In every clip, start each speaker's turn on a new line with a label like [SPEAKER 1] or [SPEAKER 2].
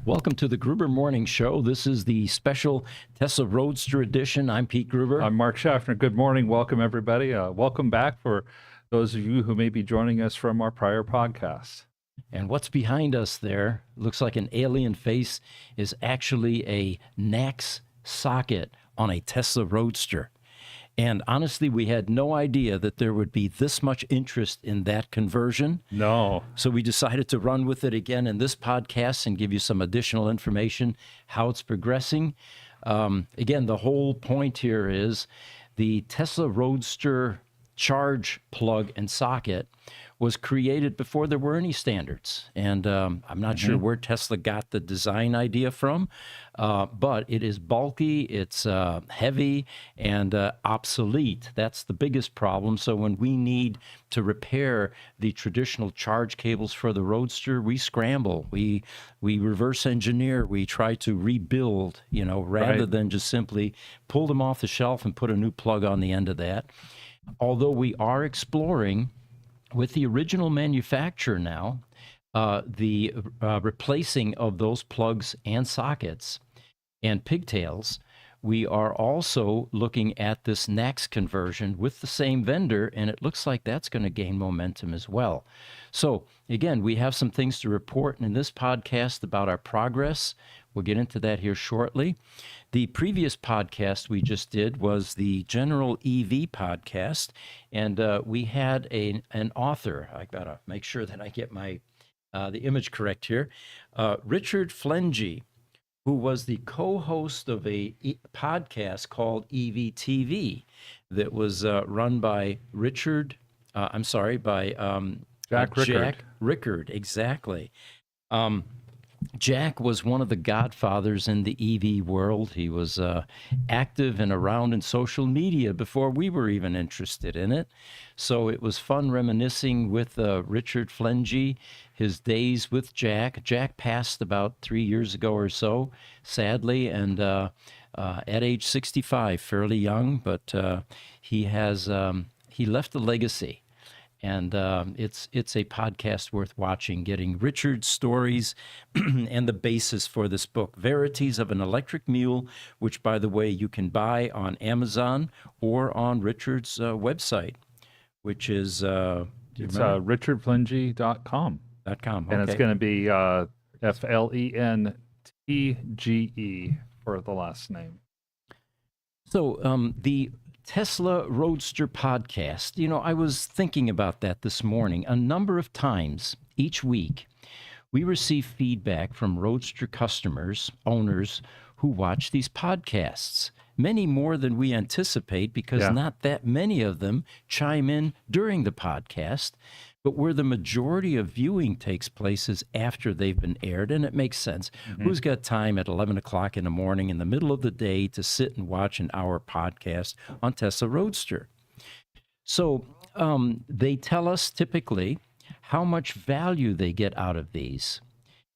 [SPEAKER 1] Welcome to the Gruber Morning Show. This is the special Tesla Roadster edition. I'm Pete Gruber.
[SPEAKER 2] I'm Mark Schaffner. Good morning. Welcome, everybody. Welcome back for those of you who may be joining us from our prior podcast.
[SPEAKER 1] And what's behind us there looks like an alien face is actually a NACS socket on a Tesla Roadster. And honestly, we had no idea that there would be this much interest in that conversion.
[SPEAKER 2] No.
[SPEAKER 1] So we decided to run with it again in this podcast and give you some additional information, how it's progressing. Again, the whole point here is the Tesla Roadster charge plug and socket was created before there were any standards. And I'm not sure where Tesla got the design idea from, but it is bulky, it's heavy, and obsolete. That's the biggest problem. So when we need to repair the traditional charge cables for the Roadster, we scramble. We reverse engineer. We try to rebuild, rather than just simply pull them off the shelf and put a new plug on the end of that. Although we are exploring with the original manufacturer now, the replacing of those plugs and sockets and pigtails, we are also looking at this NACS conversion with the same vendor, and it looks like that's going to gain momentum as well. So again, we have some things to report in this podcast about our progress. We'll get into that here shortly. The previous podcast we just did was the General EV podcast, and we had an author. I got to make sure that I get my the image correct here. Richard Flentage, who was the co-host of a podcast called EV that was run by
[SPEAKER 2] Jack Rickard.
[SPEAKER 1] Jack Rickard, exactly. Jack was one of the godfathers in the EV world. He was active and around in social media before we were even interested in it. So it was fun reminiscing with Richard Flentage, his days with Jack. Jack passed about 3 years ago or so, sadly, and at age 65, fairly young, but he left a legacy. And it's a podcast worth watching, getting Richard's stories and the basis for this book, Verities of an Electric Mule, which, by the way, you can buy on Amazon or on Richard's website, which is...
[SPEAKER 2] it's richardflentage.com.
[SPEAKER 1] .com.
[SPEAKER 2] And it's going to be Flentage for the last name.
[SPEAKER 1] So the Tesla Roadster podcast, I was thinking about that this morning. A number of times each week, we receive feedback from Roadster customers, owners who watch these podcasts. Many more than we anticipate because not that many of them chime in during the podcast. But where the majority of viewing takes place is after they've been aired, and it makes sense. Who's got time at 11 o'clock in the morning in the middle of the day to sit and watch an hour podcast on Tesla Roadster? So they tell us typically how much value they get out of these.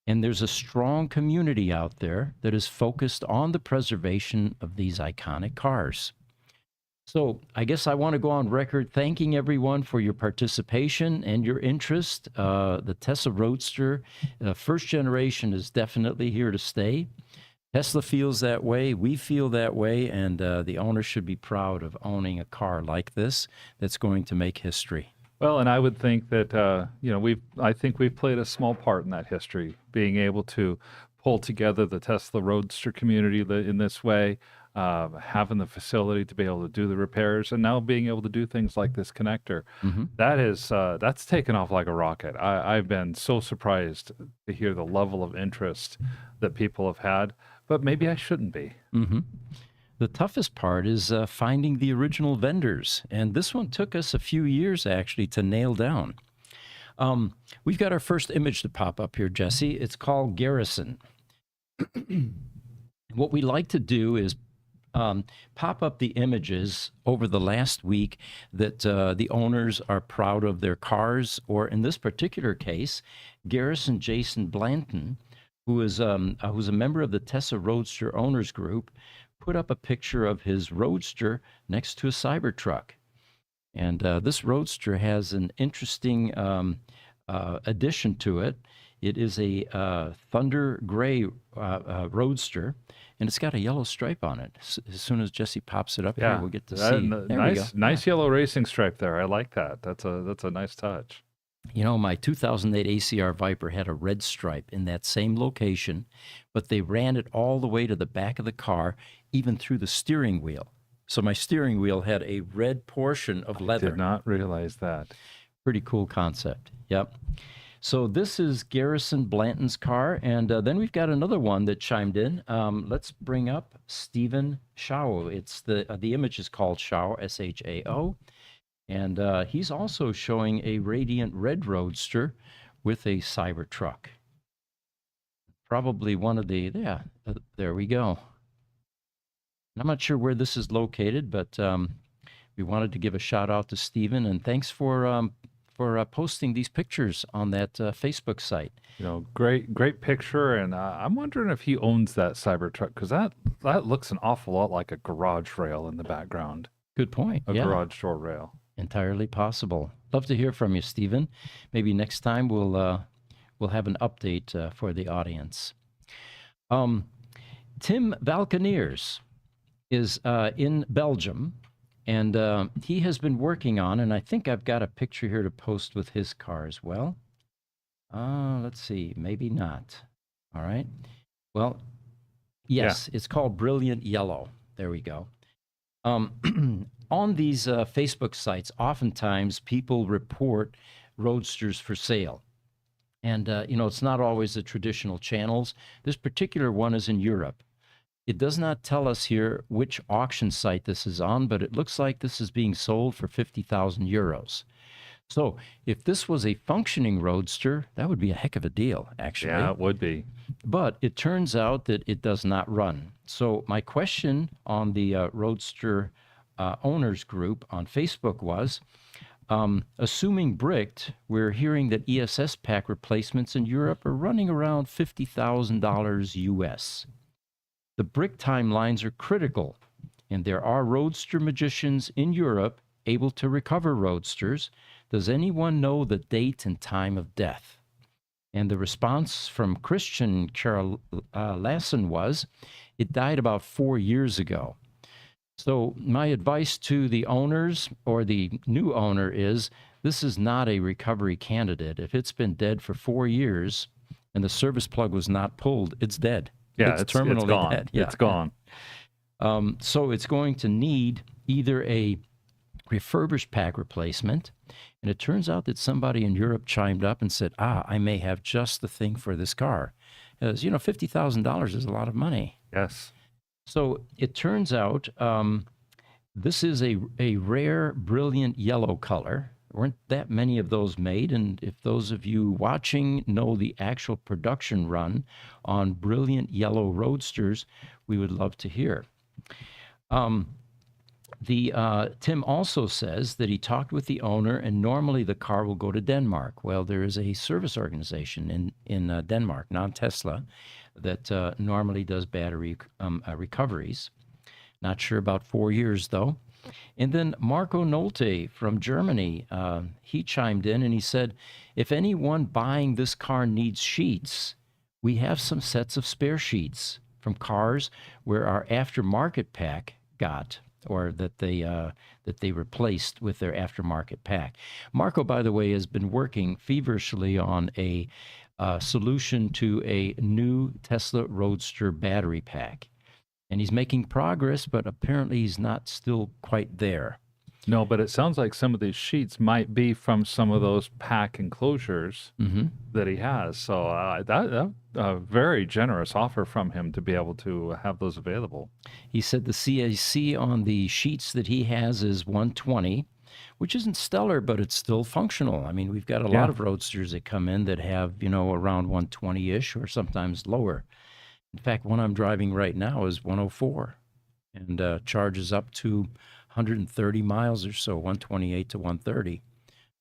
[SPEAKER 1] And there's a strong community out there that is focused on the preservation of these iconic cars. So I guess I want to go on record thanking everyone for your participation and your interest. The Tesla Roadster, first generation, is definitely here to stay. Tesla feels that way. We feel that way. And the owner should be proud of owning a car like this that's going to make history.
[SPEAKER 2] Well, and I would think that, I think we've played a small part in that history, being able to pull together the Tesla Roadster community in this way. Having the facility to be able to do the repairs, and now being able to do things like this connector. That's taken off like a rocket. I've been so surprised to hear the level of interest that people have had, but maybe I shouldn't be.
[SPEAKER 1] The toughest part is finding the original vendors, and this one took us a few years actually to nail down. We've got our first image to pop up here, Jesse. It's called Garrison. What we like to do is pop up the images over the last week that the owners are proud of their cars, or in this particular case, Garrison Jason Blanton, who's a member of the Tesla Roadster Owners Group, put up a picture of his Roadster next to a Cybertruck. And this Roadster has an interesting addition to it. It is a Thunder Gray Roadster, and it's got a yellow stripe on it. As soon as Jesse pops it up here,
[SPEAKER 2] Yeah,
[SPEAKER 1] we'll get to see. There we go.
[SPEAKER 2] nice yellow racing stripe there. I like that. That's a nice touch.
[SPEAKER 1] You know, my 2008 ACR Viper had a red stripe in that same location, but they ran it all the way to the back of the car, even through the steering wheel. So my steering wheel had a red portion of leather.
[SPEAKER 2] Did not realize that.
[SPEAKER 1] Pretty cool concept. Yep. So this is Garrison Blanton's car, and then we've got another one that chimed in. Let's bring up Stephen Shao. It's the image is called Shao, Shao, and he's also showing a radiant red Roadster with a Cybertruck. Probably one of the there we go. I'm not sure where this is located, but we wanted to give a shout out to Stephen, and thanks for posting these pictures on that Facebook site.
[SPEAKER 2] You know, great picture, and I'm wondering if he owns that Cybertruck, because that looks an awful lot like a garage rail in the background.
[SPEAKER 1] Good point.
[SPEAKER 2] A garage door rail.
[SPEAKER 1] Entirely possible. Love to hear from you, Stephen. Maybe next time we'll have an update for the audience. Tim Valkeniers is in Belgium. And he has been working on, and I think I've got a picture here to post with his car as well. Let's see, maybe not. All right. Well, yes, It's called Brilliant Yellow. There we go. On these Facebook sites, oftentimes people report Roadsters for sale. And, it's not always the traditional channels. This particular one is in Europe. It does not tell us here which auction site this is on, but it looks like this is being sold for 50,000 euros. So if this was a functioning Roadster, that would be a heck of a deal, actually.
[SPEAKER 2] Yeah, it would be.
[SPEAKER 1] But it turns out that it does not run. So my question on the Roadster owners group on Facebook was, assuming bricked, we're hearing that ESS pack replacements in Europe are running around $50,000 US. The brick timelines are critical, and there are Roadster magicians in Europe able to recover Roadsters. Does anyone know the date and time of death? And the response from Christian Carol Lassen was, it died about 4 years ago. So my advice to the owners or the new owner is, this is not a recovery candidate. If it's been dead for 4 years and the service plug was not pulled, it's dead.
[SPEAKER 2] Yeah, it's terminally gone.
[SPEAKER 1] Dead. Yeah.
[SPEAKER 2] It's gone.
[SPEAKER 1] So it's going to need either a refurbished pack replacement, and it turns out that somebody in Europe chimed up and said, I may have just the thing for this car. As $50,000 is a lot of money.
[SPEAKER 2] Yes.
[SPEAKER 1] So it turns out this is a rare, brilliant yellow color. There weren't that many of those made, and if those of you watching know the actual production run on brilliant yellow Roadsters, we would love to hear. Tim also says that he talked with the owner, and normally the car will go to Denmark. Well, there is a service organization in Denmark, non-Tesla, that normally does battery recoveries. Not sure about 4 years, though. And then Marco Nolte from Germany, he chimed in and he said, if anyone buying this car needs sheets, we have some sets of spare sheets from cars where our aftermarket pack got, or that they replaced with their aftermarket pack. Marco, by the way, has been working feverishly on a solution to a new Tesla Roadster battery pack. And he's making progress, but apparently he's not still quite there.
[SPEAKER 2] No, but it sounds like some of these sheets might be from some of those pack enclosures that he has. So that's a very generous offer from him to be able to have those available.
[SPEAKER 1] He said the CAC on the sheets that he has is 120, which isn't stellar, but it's still functional. I mean, we've got a lot of Roadsters that come in that have, around 120-ish or sometimes lower. In fact, one I'm driving right now is 104 and charges up to 130 miles or so, 128 to 130.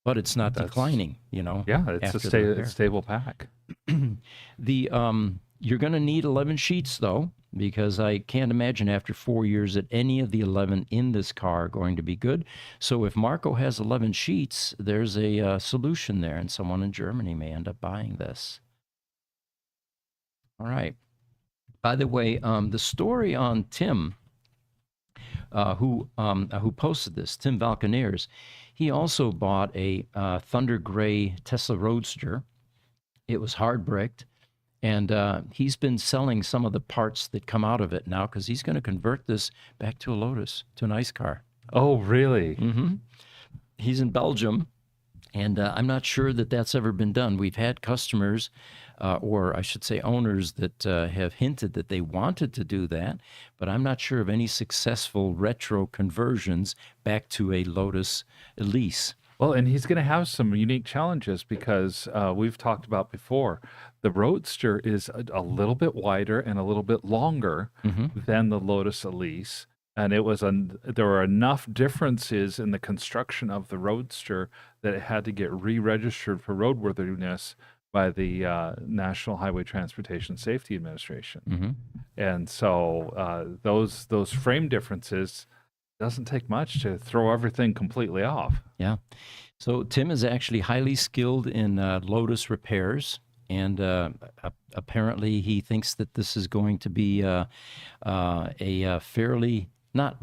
[SPEAKER 1] But it's not declining,
[SPEAKER 2] Yeah, it's a stable pack.
[SPEAKER 1] You're going to need 11 sheets, though, because I can't imagine after 4 years that any of the 11 in this car are going to be good. So if Marco has 11 sheets, there's a solution there, and someone in Germany may end up buying this. All right. By the way, the story on Tim, who posted this, Tim Valconeers, he also bought a Thunder Gray Tesla Roadster. It was hard bricked, and he's been selling some of the parts that come out of it now because he's going to convert this back to a Lotus, to an ICE car.
[SPEAKER 2] Oh, really?
[SPEAKER 1] Mm-hmm. He's in Belgium, and I'm not sure that that's ever been done. We've had customers, or I should say owners, that have hinted that they wanted to do that, but I'm not sure of any successful retro conversions back to a Lotus lease.
[SPEAKER 2] Well, and he's going to have some unique challenges because we've talked about before. The Roadster is a little bit wider and a little bit longer than the Lotus Elise. And there were enough differences in the construction of the Roadster that it had to get re-registered for roadworthiness by the National Highway Transportation Safety Administration. And so those frame differences doesn't take much to throw everything completely off.
[SPEAKER 1] Yeah. So Tim is actually highly skilled in Lotus repairs, and apparently he thinks that this is going to be a fairly not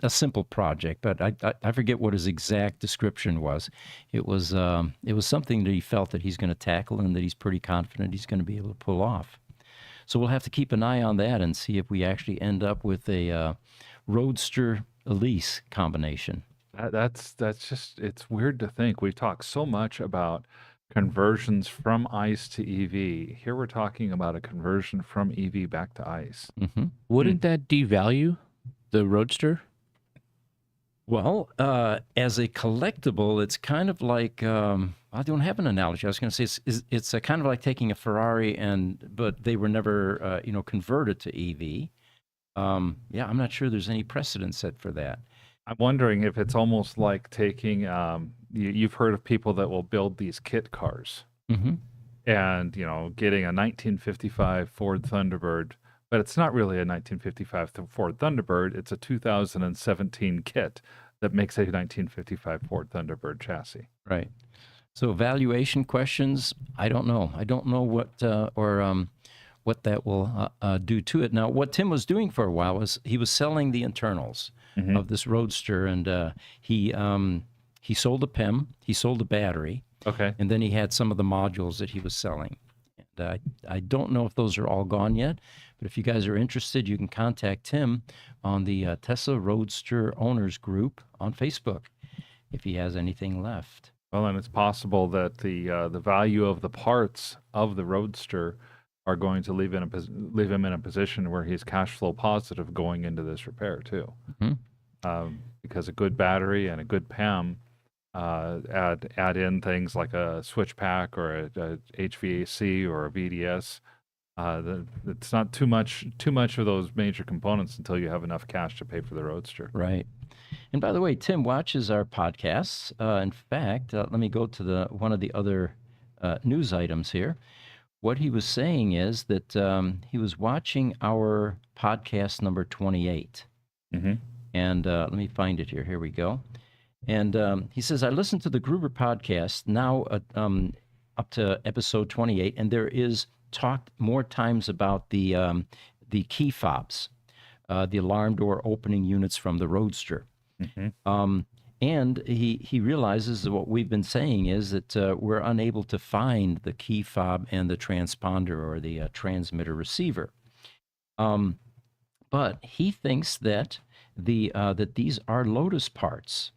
[SPEAKER 1] a simple project, but I forget what his exact description was. It was something that he felt that he's going to tackle and that he's pretty confident he's going to be able to pull off. So we'll have to keep an eye on that and see if we actually end up with a Roadster lease combination.
[SPEAKER 2] That's just, it's weird to think. We've talked so much about conversions from ICE to EV. Here we're talking about a conversion from EV back to ICE.
[SPEAKER 3] Wouldn't that devalue the Roadster?
[SPEAKER 1] Well, as a collectible, it's kind of like I don't have an analogy. I was going to say it's a kind of like taking a Ferrari but they were never converted to EV. Yeah, I'm not sure there's any precedent set for that.
[SPEAKER 2] I'm wondering if it's almost like taking, you've heard of people that will build these kit cars and, getting a 1955 Ford Thunderbird, but it's not really a 1955 Ford Thunderbird. It's a 2017 kit that makes a 1955 Ford Thunderbird chassis.
[SPEAKER 1] Right. So valuation questions, I don't know. I don't know what that will do to it. Now, what Tim was doing for a while was he was selling the internals of this Roadster, and he sold the PEM, he sold the battery, and then he had some of the modules that he was selling. And I don't know if those are all gone yet, but if you guys are interested, you can contact Tim on the Tesla Roadster Owners Group on Facebook if he has anything left.
[SPEAKER 2] Well, and it's possible that the value of the parts of the Roadster are going to leave him in a position where he's cash flow positive going into this repair too, because a good battery and a good PEM add in things like a switch pack or a HVAC or a VDS. It's not too much of those major components until you have enough cash to pay for the Roadster.
[SPEAKER 1] Right. And by the way, Tim watches our podcasts. In fact, let me go to one of the other news items here. What he was saying is that he was watching our podcast number 28. And let me find it here. Here we go. And he says, I listened to the Gruber podcast now up to episode 28, and there is talked more times about the key fobs, the alarm door opening units from the Roadster. And he realizes that what we've been saying is that we're unable to find the key fob and the transponder or the transmitter receiver. But he thinks that that these are Lotus parts,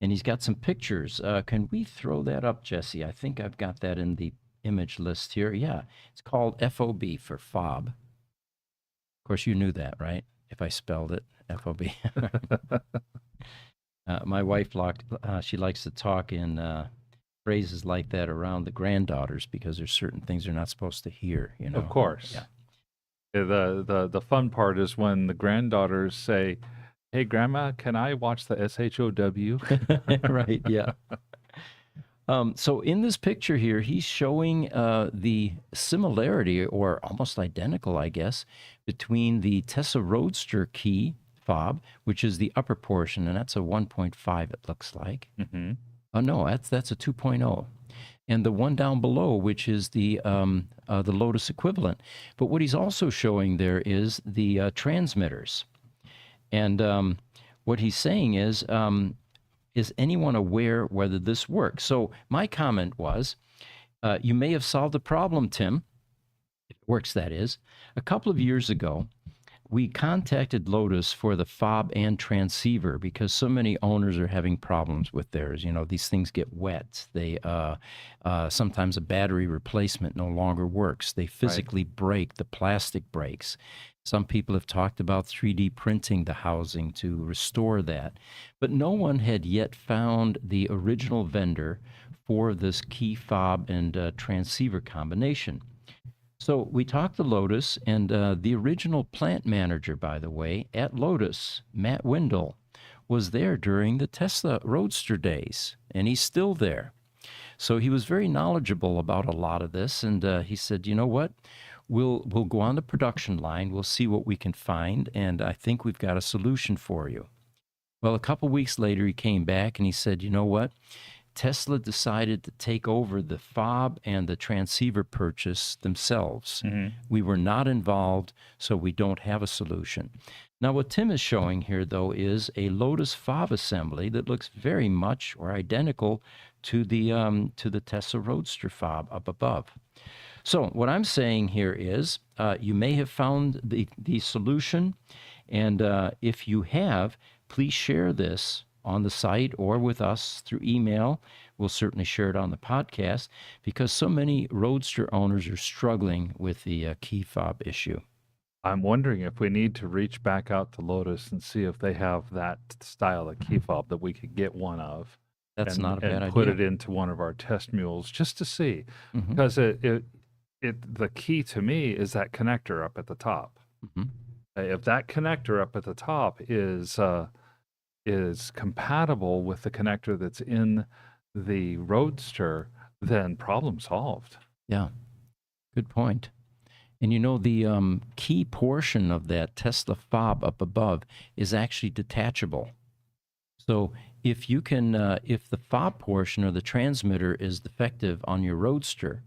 [SPEAKER 1] and he's got some pictures. Can we throw that up, Jesse? I think I've got that in the image list here. Yeah, it's called FOB for fob. Of course, you knew that, right? If I spelled it, FOB. My wife, she likes to talk in phrases like that around the granddaughters because there's certain things they're not supposed to hear,
[SPEAKER 2] Of course.
[SPEAKER 1] Yeah.
[SPEAKER 2] The fun part is when the granddaughters say, "Hey, Grandma, can I watch the SHOW?"
[SPEAKER 1] Right, yeah. So in this picture here, he's showing the similarity, or almost identical, I guess, between the Tesla Roadster key fob, which is the upper portion, and that's a 1.5, it looks like. Oh, no, that's a 2.0. and the one down below, which is the Lotus equivalent. But what he's also showing there is the transmitters. And what he's saying is anyone aware whether this works? So my comment was, you may have solved the problem, Tim. If it works, that is. A couple of years ago, we contacted Lotus for the fob and transceiver because so many owners are having problems with theirs. You know, these things get wet. They sometimes a battery replacement no longer works. They physically break. The plastic breaks. Some people have talked about 3D printing the housing to restore that, but no one had yet found the original vendor for this key fob and transceiver combination. So we talked to Lotus, and the original plant manager, by the way, at Lotus, Matt Wendell, was there during the Tesla Roadster days, and he's still there. So he was very knowledgeable about a lot of this, and he said, you know what? We'll go on the production line. We'll see what we can find, and I think we've got a solution for you. Well, a couple weeks later, he came back, and he said, you know what? Tesla decided to take over the fob and the transceiver purchase themselves. We were not involved, so we don't have a solution. Now, what Tim is showing here, though, is a Lotus fob assembly that looks very much or identical to the Tesla Roadster fob up above. So what I'm saying here is you may have found the solution, and if you have, please share this on the site or with us through email. We'll certainly share it on the podcast because so many Roadster owners are struggling with the key fob issue.
[SPEAKER 2] I'm wondering if we need to reach back out to Lotus and see if they have that style of key fob that we could get one of.
[SPEAKER 1] That's not a bad idea.
[SPEAKER 2] And put it into one of our test mules just to see, because the key to me is that connector up at the top. If that connector up at the top is compatible with the connector that's in the Roadster, then problem solved.
[SPEAKER 1] Yeah, good point. And you know, the key portion of that Tesla fob up above is actually detachable. So if you can, if the fob portion or the transmitter is defective on your Roadster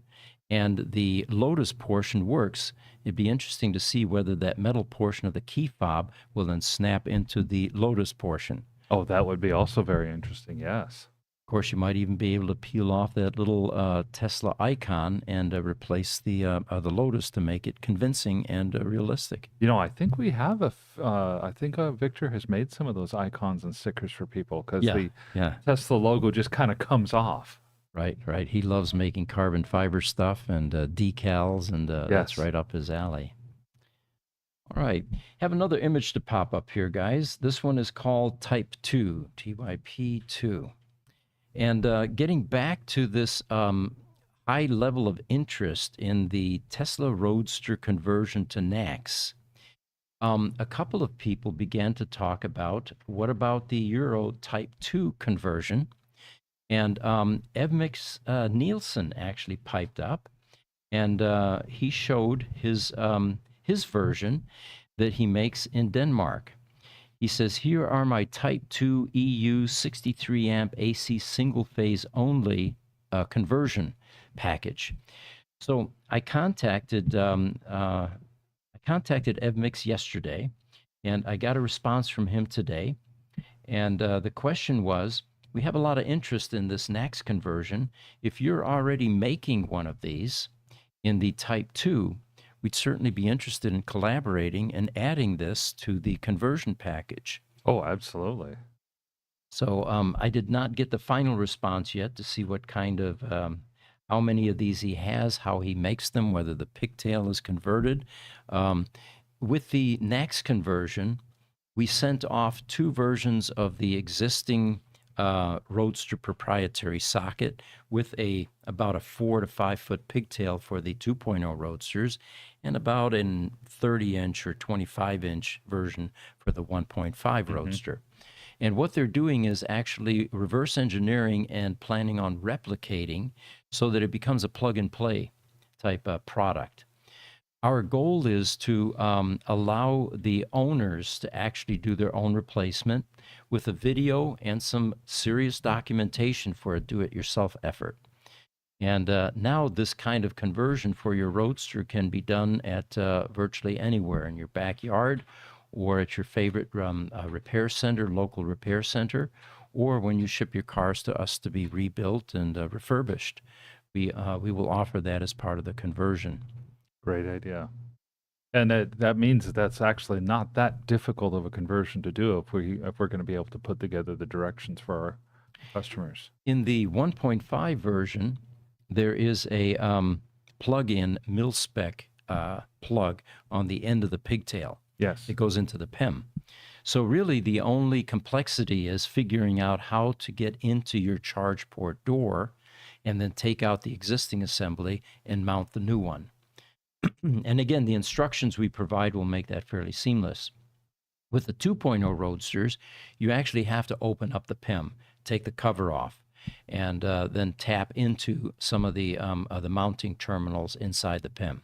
[SPEAKER 1] and the Lotus portion works, it'd be interesting to see whether that metal portion of the key fob will then snap into the Lotus portion.
[SPEAKER 2] Oh, that would be also very interesting, yes.
[SPEAKER 1] Of course, you might even be able to peel off that little Tesla icon and replace the Lotus to make it convincing and realistic.
[SPEAKER 2] You know, I think we have I think Victor has made some of those icons and stickers for people because the Tesla logo just kind of comes off.
[SPEAKER 1] Right. He loves making carbon fiber stuff and decals, and that's right up his alley. All right. Have another image to pop up here, guys. This one is called Type 2, TYP2. And getting back to this high level of interest in the Tesla Roadster conversion to NACS, a couple of people began to talk about, what about the Euro Type 2 conversion? And Evmix Nielsen actually piped up, and he showed his version that he makes in Denmark. He says, here are my Type 2 EU 63 amp AC single phase only conversion package. So I contacted Evmix yesterday, and I got a response from him today. And the question was, we have a lot of interest in this NACS conversion. If you're already making one of these in the Type 2, we'd certainly be interested in collaborating and adding this to the conversion package.
[SPEAKER 2] Oh, absolutely.
[SPEAKER 1] So I did not get the final response yet to see what kind of, how many of these he has, how he makes them, whether the pigtail is converted. With the NACS conversion, we sent off 2 versions of the existing Roadster proprietary socket with about a 4 to 5 foot pigtail for the 2.0 Roadsters, and about a 30-inch or 25-inch version for the 1.5 Roadster. And what they're doing is actually reverse engineering and planning on replicating so that it becomes a plug-and-play type product. Our goal is to allow the owners to actually do their own replacement with a video and some serious documentation for a do-it-yourself effort. And now this kind of conversion for your Roadster can be done at virtually anywhere in your backyard or at your favorite repair center, local repair center, or when you ship your cars to us to be rebuilt and refurbished. We will offer that as part of the conversion.
[SPEAKER 2] Great idea. And that means that that's actually not that difficult of a conversion to do if we're going to be able to put together the directions for our customers.
[SPEAKER 1] In the 1.5 version, there is a plug-in mil-spec plug on the end of the pigtail.
[SPEAKER 2] Yes.
[SPEAKER 1] It goes into the PEM. So really the only complexity is figuring out how to get into your charge port door and then take out the existing assembly and mount the new one. And again, the instructions we provide will make that fairly seamless. With the 2.0 Roadsters, you actually have to open up the PEM, take the cover off, and then tap into some of the mounting terminals inside the PEM.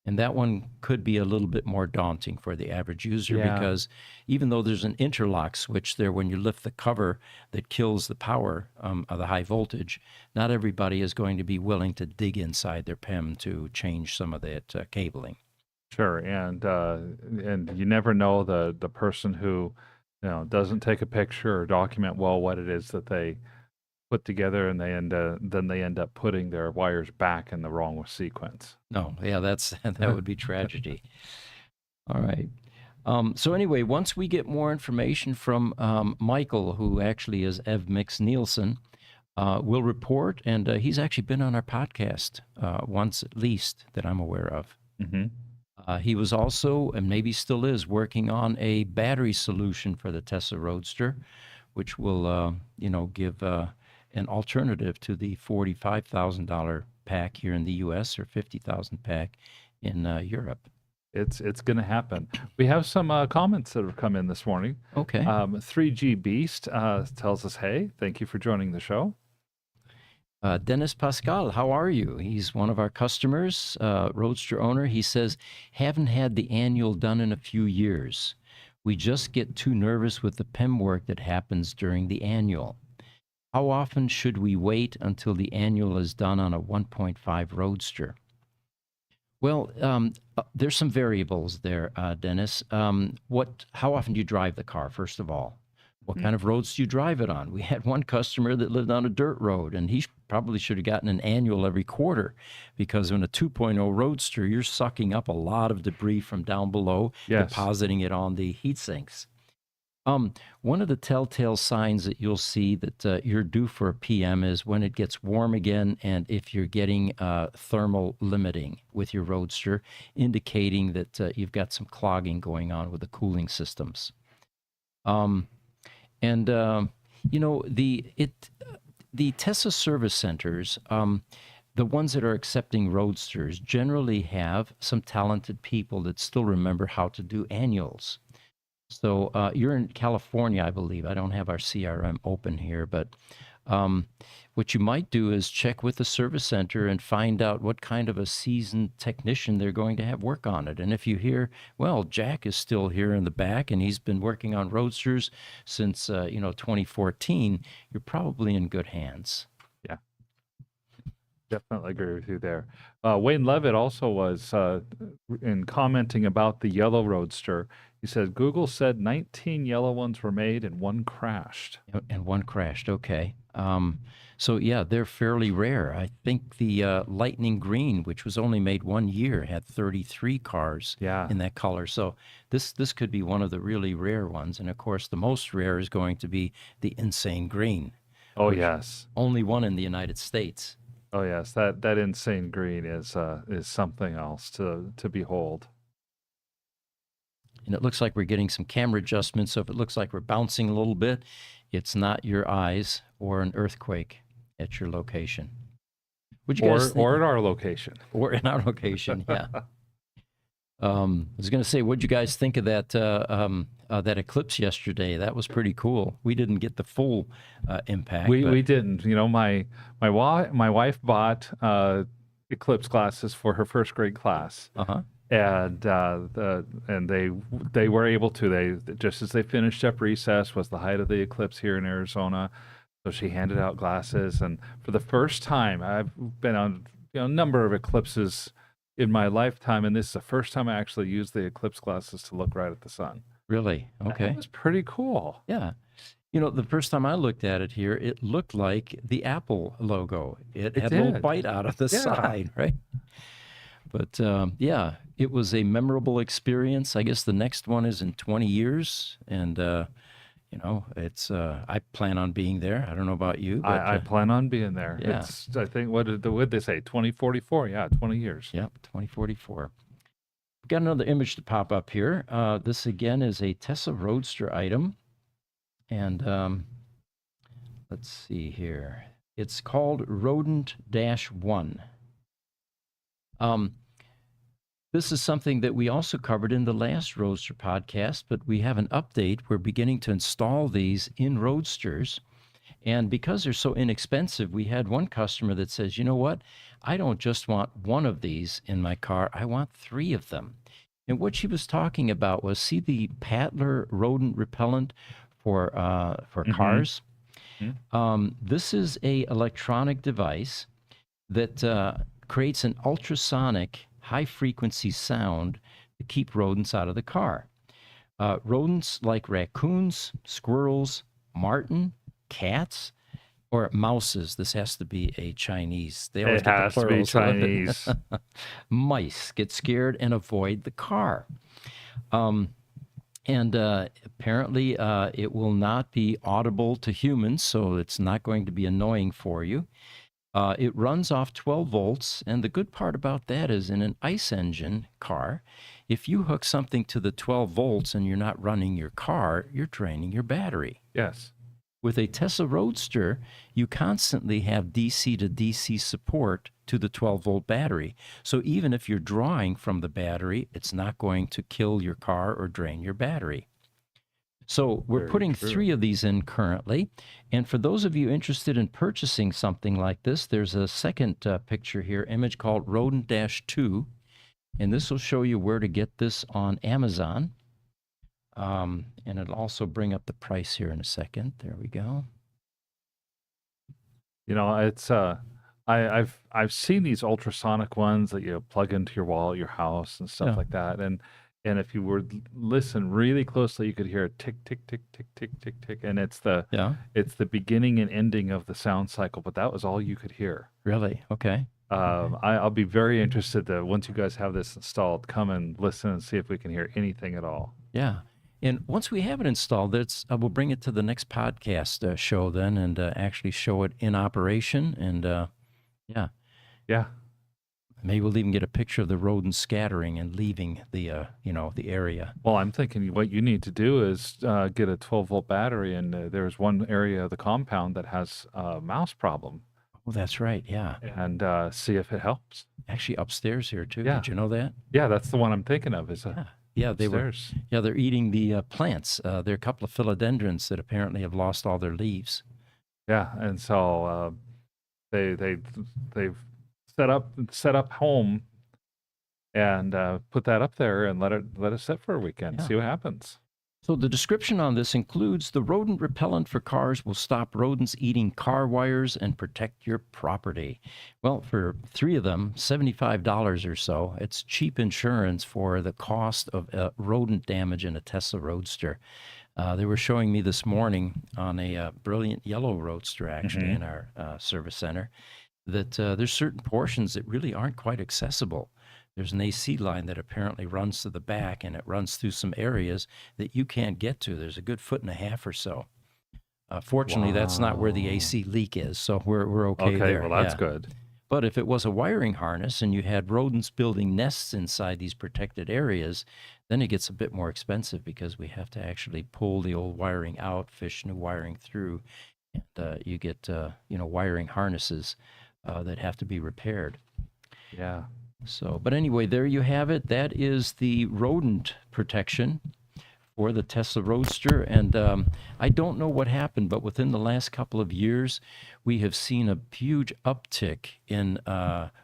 [SPEAKER 1] And that one could be a little bit more daunting for the average user because even though there's an interlock switch there when you lift the cover that kills the power of the high voltage, not everybody is going to be willing to dig inside their PEM to change some of that cabling.
[SPEAKER 2] Sure, and you never know the person who doesn't take a picture or document well what it is that they put together, and then they end up putting their wires back in the wrong sequence.
[SPEAKER 1] No, yeah, that would be tragedy. All right. So anyway, once we get more information from Michael, who actually is Ev Mix Nielsen, we'll report, and he's actually been on our podcast once at least that I'm aware of.
[SPEAKER 2] Mm-hmm.
[SPEAKER 1] He was also, and maybe still is, working on a battery solution for the Tesla Roadster, which will, give an alternative to the $45,000 pack here in the U.S. or $50,000 pack in Europe.
[SPEAKER 2] It's going to happen. We have some comments that have come in this morning.
[SPEAKER 1] Okay.
[SPEAKER 2] 3G Beast tells us, hey, thank you for joining the show.
[SPEAKER 1] Dennis Pascal, how are you? He's one of our customers, Roadster owner. He says, haven't had the annual done in a few years. We just get too nervous with the PEM work that happens during the annual. How often should we wait until the annual is done on a 1.5 Roadster? Well, there's some variables there, Dennis. How often do you drive the car, first of all? What kind of roads do you drive it on? We had one customer that lived on a dirt road, and he probably should have gotten an annual every quarter, because in a 2.0 Roadster, you're sucking up a lot of debris from down below, depositing it on the heat sinks. One of the telltale signs that you'll see that you're due for a PM is when it gets warm again, and if you're getting thermal limiting with your Roadster, indicating that you've got some clogging going on with the cooling systems. The Tesla service centers, the ones that are accepting Roadsters, generally have some talented people that still remember how to do annuals. So you're in California, I believe. I don't have our CRM open here, but what you might do is check with the service center and find out what kind of a seasoned technician they're going to have work on it. And if you hear, well, Jack is still here in the back and he's been working on Roadsters since 2014, you're probably in good hands.
[SPEAKER 2] Yeah, definitely agree with you there. Wayne Levitt also was in commenting about the yellow Roadster. He said, Google said 19 yellow ones were made and one crashed.
[SPEAKER 1] And one crashed, okay. So, yeah, they're fairly rare. I think the Lightning Green, which was only made 1 year, had 33 cars in that color. So this could be one of the really rare ones. And, of course, the most rare is going to be the Insane Green.
[SPEAKER 2] Oh, yes.
[SPEAKER 1] Only one in the United States.
[SPEAKER 2] Oh, yes. That Insane Green is something else to behold.
[SPEAKER 1] And it looks like we're getting some camera adjustments. So if it looks like we're bouncing a little bit, it's not your eyes or an earthquake at your location.
[SPEAKER 2] Or at our location.
[SPEAKER 1] Or in our location, yeah. I was going to say, what'd you guys think of that that eclipse yesterday? That was pretty cool. We didn't get the full impact.
[SPEAKER 2] We didn't. My wife bought eclipse glasses for her first grade class.
[SPEAKER 1] Uh-huh.
[SPEAKER 2] And they were able to. They just as they finished up recess was the height of the eclipse here in Arizona, So she handed out glasses, and for the first time, I've been on a number of eclipses in my lifetime, and this is the first time I actually used the eclipse glasses to look right at the sun.
[SPEAKER 1] Really? Okay.
[SPEAKER 2] That was pretty cool.
[SPEAKER 1] Yeah. The first time I looked at it here, it looked like the Apple logo. It had a little
[SPEAKER 2] did.
[SPEAKER 1] bite out of the
[SPEAKER 2] Yeah.
[SPEAKER 1] side, right? But yeah, it was a memorable experience. I guess the next one is in 20 years. And, it's, I plan on being there. I don't know about you, but
[SPEAKER 2] I plan on being there.
[SPEAKER 1] yeah.
[SPEAKER 2] It's, I think, what did they say? 2044? Yeah, 20 years.
[SPEAKER 1] Yep, 2044. We've got another image to pop up here. This again is a Tesla Roadster item. And let's see here. It's called Rodent-1. This is something that we also covered in the last Roadster podcast, but we have an update. We're beginning to install these in Roadsters. And because they're so inexpensive, we had one customer that says, you know what? I don't just want one of these in my car. I want 3 of them. And what she was talking about was, see the Paddler rodent repellent for cars? This is a electronic device that creates an ultrasonic high-frequency sound to keep rodents out of the car. Rodents like raccoons, squirrels, marten, cats, or mouses. This has to be a Chinese. They always
[SPEAKER 2] It
[SPEAKER 1] get the
[SPEAKER 2] has to be
[SPEAKER 1] plurals.
[SPEAKER 2] Chinese.
[SPEAKER 1] Mice get scared and avoid the car. And apparently it will not be audible to humans, so it's not going to be annoying for you. It runs off 12 volts, and the good part about that is in an ICE engine car, if you hook something to the 12 volts and you're not running your car, you're draining your battery.
[SPEAKER 2] Yes.
[SPEAKER 1] With a Tesla Roadster, you constantly have DC to DC support to the 12-volt battery. So even if you're drawing from the battery, it's not going to kill your car or drain your battery. So we're
[SPEAKER 2] Very
[SPEAKER 1] putting
[SPEAKER 2] true.
[SPEAKER 1] 3 of these in currently. And for those of you interested in purchasing something like this, there's a second picture here, image called Rodent-2. And this will show you where to get this on Amazon. And it'll also bring up the price here in a second. There we go.
[SPEAKER 2] It's I've seen these ultrasonic ones that you plug into your wall at your house and stuff
[SPEAKER 1] Yeah.
[SPEAKER 2] like that. And if you were listen really closely, you could hear a tick, tick, tick, tick, tick, tick, tick. And it's the beginning and ending of the sound cycle, but that was all you could hear.
[SPEAKER 1] Really? Okay.
[SPEAKER 2] I'll be very interested to, once you guys have this installed, come and listen and see if we can hear anything at all.
[SPEAKER 1] Yeah. And once we have it installed, we'll bring it to the next podcast show then and actually show it in operation. And
[SPEAKER 2] Yeah.
[SPEAKER 1] maybe we'll even get a picture of the rodents scattering and leaving the area.
[SPEAKER 2] Well, I'm thinking what you need to do is get a 12-volt battery, and there's one area of the compound that has a mouse problem,
[SPEAKER 1] Oh, that's right. Yeah.
[SPEAKER 2] and see if it helps.
[SPEAKER 1] Actually, upstairs here too.
[SPEAKER 2] Yeah.
[SPEAKER 1] Did you know that?
[SPEAKER 2] Yeah, that's the one I'm thinking of. Is
[SPEAKER 1] Yeah. Yeah, they were.
[SPEAKER 2] upstairs.
[SPEAKER 1] Yeah, they're eating the plants. There are a couple of philodendrons that apparently have lost all their leaves.
[SPEAKER 2] Yeah, and so they've set up home and put that up there and let it sit for a weekend.
[SPEAKER 1] Yeah.
[SPEAKER 2] See what happens.
[SPEAKER 1] So the description on this includes the rodent repellent for cars will stop rodents eating car wires and protect your property. Well, for 3 of them, $75 or so, it's cheap insurance for the cost of rodent damage in a Tesla Roadster. They were showing me this morning on a brilliant yellow Roadster, actually, in our service center, that there's certain portions that really aren't quite accessible. There's an AC line that apparently runs to the back, and it runs through some areas that you can't get to. There's a good 1.5 feet or so. Fortunately, that's not where the AC leak is, so we're okay there.
[SPEAKER 2] Well, that's
[SPEAKER 1] yeah.
[SPEAKER 2] good.
[SPEAKER 1] But if it was a wiring harness and you had rodents building nests inside these protected areas, then it gets a bit more expensive because we have to actually pull the old wiring out, fish new wiring through, and you get wiring harnesses that have to be repaired.
[SPEAKER 2] Yeah.
[SPEAKER 1] So, but anyway, there you have it. That is the rodent protection for the Tesla Roadster. And I don't know what happened, but within the last couple of years, we have seen a huge uptick in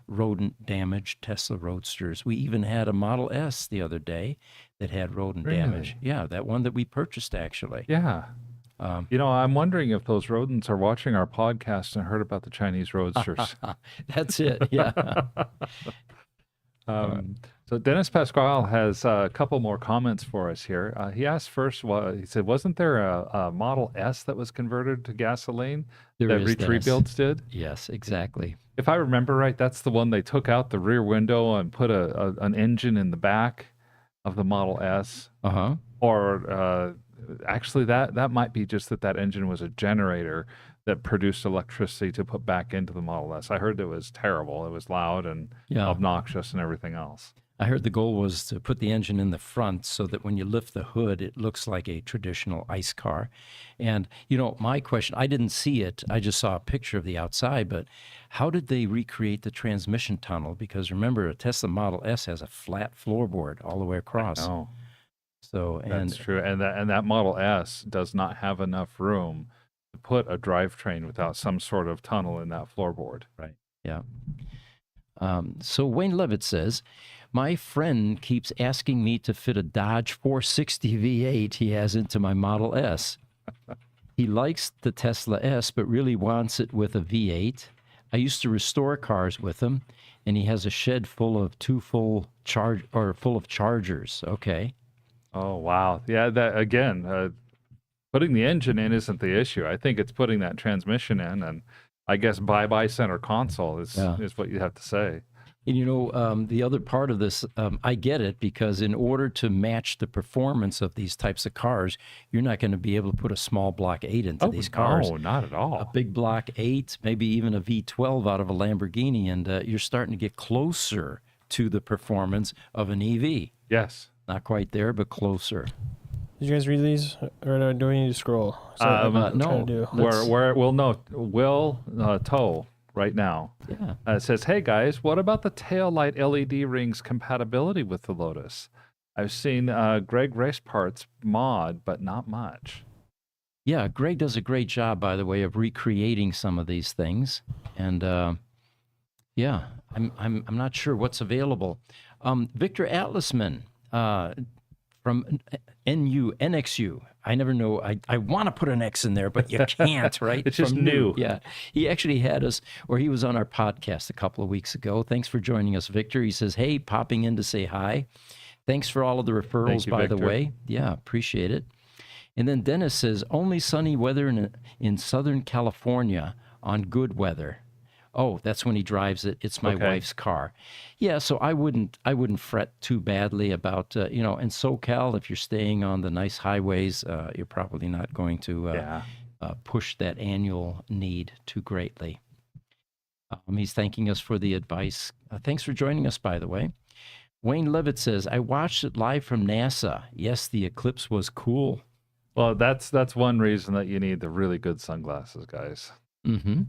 [SPEAKER 1] rodent damaged Tesla Roadsters. We even had a Model S the other day that had rodent damage.
[SPEAKER 2] Really?
[SPEAKER 1] Yeah, that one that we purchased, actually.
[SPEAKER 2] Yeah. I'm wondering if those rodents are watching our podcast and heard about the Chinese roadsters.
[SPEAKER 1] That's it. Yeah.
[SPEAKER 2] So Dennis Pasquale has a couple more comments for us here. He asked first, he said, wasn't there a Model S that was converted to gasoline
[SPEAKER 1] There
[SPEAKER 2] that
[SPEAKER 1] is,
[SPEAKER 2] Reach
[SPEAKER 1] Dennis.
[SPEAKER 2] Rebuilds did?
[SPEAKER 1] Yes, exactly.
[SPEAKER 2] If I remember right, that's the one they took out the rear window and put an engine in the back of the Model S.
[SPEAKER 1] Uh-huh.
[SPEAKER 2] Or actually, that might be just that engine was a generator that produced electricity to put back into the Model S. I heard it was terrible. It was loud and obnoxious and everything else.
[SPEAKER 1] I heard the goal was to put the engine in the front so that when you lift the hood, it looks like a traditional ICE car. And, my question, I didn't see it. I just saw a picture of the outside, but how did they recreate the transmission tunnel? Because remember, a Tesla Model S has a flat floorboard all the way across.
[SPEAKER 2] Oh,
[SPEAKER 1] so
[SPEAKER 2] that's true. And that Model S does not have enough room to put a drivetrain without some sort of tunnel in that floorboard.
[SPEAKER 1] Right. Yeah. So Wayne Levitt says, my friend keeps asking me to fit a Dodge 460 V8 he has into my Model S. He likes the Tesla S, but really wants it with a V8. I used to restore cars with him, and he has a shed full of full of chargers. Okay.
[SPEAKER 2] Oh, wow. Yeah, that again, putting the engine in isn't the issue. I think it's putting that transmission in, and I guess bye-bye center console is what you have to say.
[SPEAKER 1] And the other part of this, I get it, because in order to match the performance of these types of cars, you're not going to be able to put a small block 8 into these cars.
[SPEAKER 2] No, not at all.
[SPEAKER 1] A big block 8, maybe even a V12 out of a Lamborghini, and you're starting to get closer to the performance of an EV.
[SPEAKER 2] Yes.
[SPEAKER 1] Not quite there, but closer.
[SPEAKER 4] Did you guys read these, or do we need to scroll?
[SPEAKER 1] No.
[SPEAKER 2] Will Tow right now.
[SPEAKER 1] Yeah.
[SPEAKER 2] It says, hey guys, what about the taillight LED rings compatibility with the Lotus? I've seen Greg Race Parts mod, but not much.
[SPEAKER 1] Yeah, Greg does a great job, by the way, of recreating some of these things. And I'm not sure what's available. Victor Atlasman from NXU. I never know. I want to put an X in there, but you can't, right?
[SPEAKER 2] It's just
[SPEAKER 1] From
[SPEAKER 2] new.
[SPEAKER 1] Yeah. He actually had us, or he was on our podcast a couple of weeks ago. Thanks for joining us, Victor. He says, hey, popping in to say hi. Thanks for all of the referrals, by the way. Yeah, appreciate it. And then Dennis says, only sunny weather in Southern California on good weather. Oh, that's when he drives it. It's my wife's car. Yeah, so I wouldn't fret too badly about, in SoCal, if you're staying on the nice highways, you're probably not going to push that annual need too greatly. He's thanking us for the advice. Thanks for joining us, by the way. Wayne Levitt says, I watched it live from NASA. Yes, the eclipse was cool.
[SPEAKER 2] Well, that's one reason that you need the really good sunglasses, guys.
[SPEAKER 1] Mm-hmm.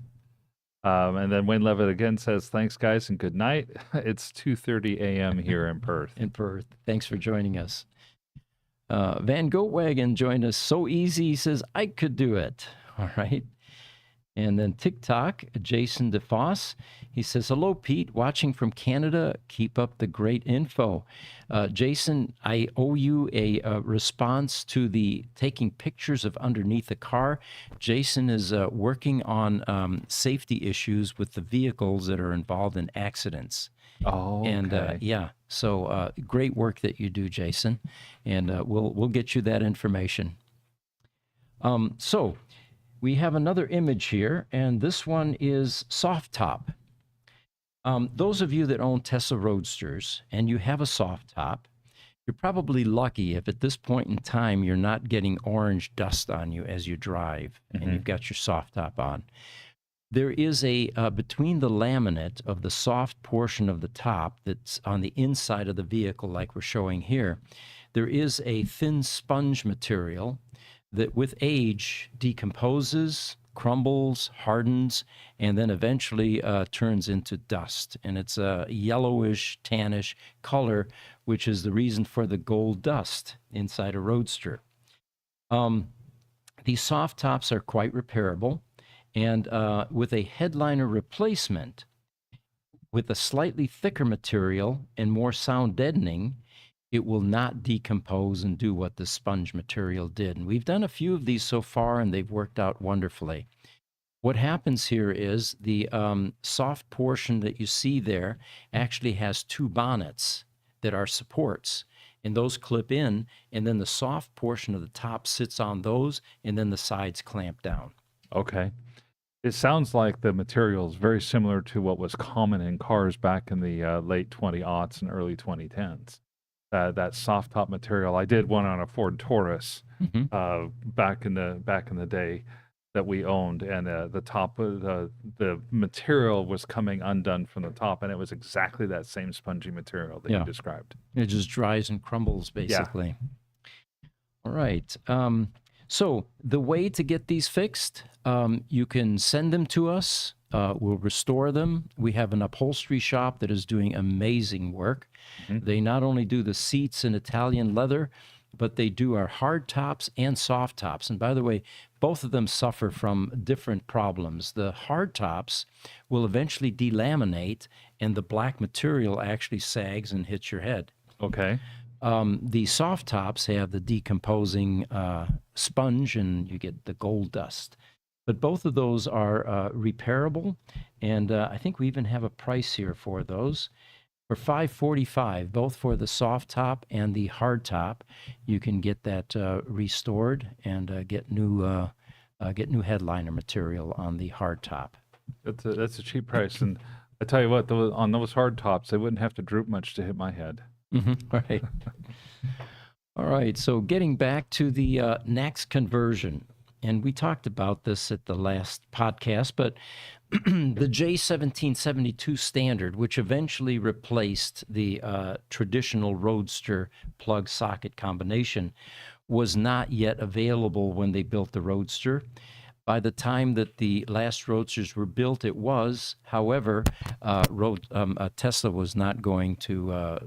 [SPEAKER 2] And then Wayne Levitt again says, thanks, guys, and good night. It's 2:30 a.m. here in Perth.
[SPEAKER 1] Thanks for joining us. Van Goatwagon joined us. So easy, he says, I could do it. All right. And then TikTok, Jason DeFoss, he says, hello, Pete, watching from Canada. Keep up the great info. Jason, I owe you a response to the taking pictures of underneath the car. Jason is working on safety issues with the vehicles that are involved in accidents.
[SPEAKER 2] Oh, okay.
[SPEAKER 1] And so great work that you do, Jason. And we'll get you that information. So we have another image here, and this one is soft top. Those of you that own Tesla Roadsters and you have a soft top, you're probably lucky if at this point in time you're not getting orange dust on you as you drive and you've got your soft top on. There is a, between the laminate of the soft portion of the top that's on the inside of the vehicle like we're showing here, there is a thin sponge material that with age decomposes, crumbles, hardens, and then eventually turns into dust. And it's a yellowish, tannish color, which is the reason for the gold dust inside a Roadster. These soft tops are quite repairable, and with a headliner replacement with a slightly thicker material and more sound deadening, it will not decompose and do what the sponge material did. And we've done a few of these so far, and they've worked out wonderfully. What happens here is the soft portion that you see there actually has two bonnets that are supports, and those clip in, and then the soft portion of the top sits on those, and then the sides clamp down.
[SPEAKER 2] Okay. It sounds like the material is very similar to what was common in cars back in the late 20-aughts and early 2010s. That soft top material. I did one on a Ford Taurus back in the day that we owned, and the top of the material was coming undone from the top, and it was exactly that same spongy material that you described.
[SPEAKER 1] It just dries and crumbles, basically. All right. So the way to get these fixed, you can send them to us. We'll restore them. We have an upholstery shop that is doing amazing work. They not only do the seats in Italian leather, but they do our hard tops and soft tops. And by the way, both of them suffer from different problems. The hard tops will eventually delaminate, and the black material actually sags and hits your head.
[SPEAKER 2] Okay.
[SPEAKER 1] The soft tops have the decomposing sponge, and you get the gold dust. But both of those are repairable, and I think we even have a price here for those. For $545, both for the soft top and the hard top, you can get that restored and get new headliner material on the hard top.
[SPEAKER 2] That's a cheap price, and I tell you what, on those hard tops, they wouldn't have to droop much to hit my head.
[SPEAKER 1] Right. All right. So getting back to the NACS conversion, and we talked about this at the last podcast, but the J1772 standard, which eventually replaced the traditional Roadster plug socket combination, was not yet available when they built the Roadster. By the time that the last Roadsters were built, it was. However, Tesla was not going to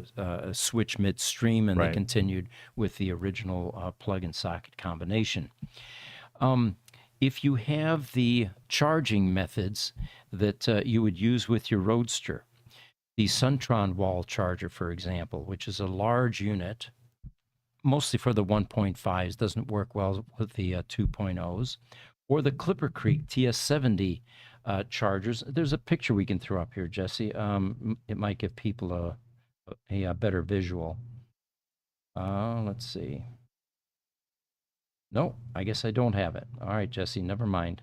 [SPEAKER 1] switch midstream, and they continued with the original plug and socket combination. If you have the charging methods that you would use with your Roadster, the Suntron wall charger, for example, which is a large unit, mostly for the 1.5s, doesn't work well with the 2.0s, or the Clipper Creek TS70 chargers. There's a picture we can throw up here, Jesse. It might give people a better visual. Let's see. No, I guess I don't have it. All right, Jesse, never mind.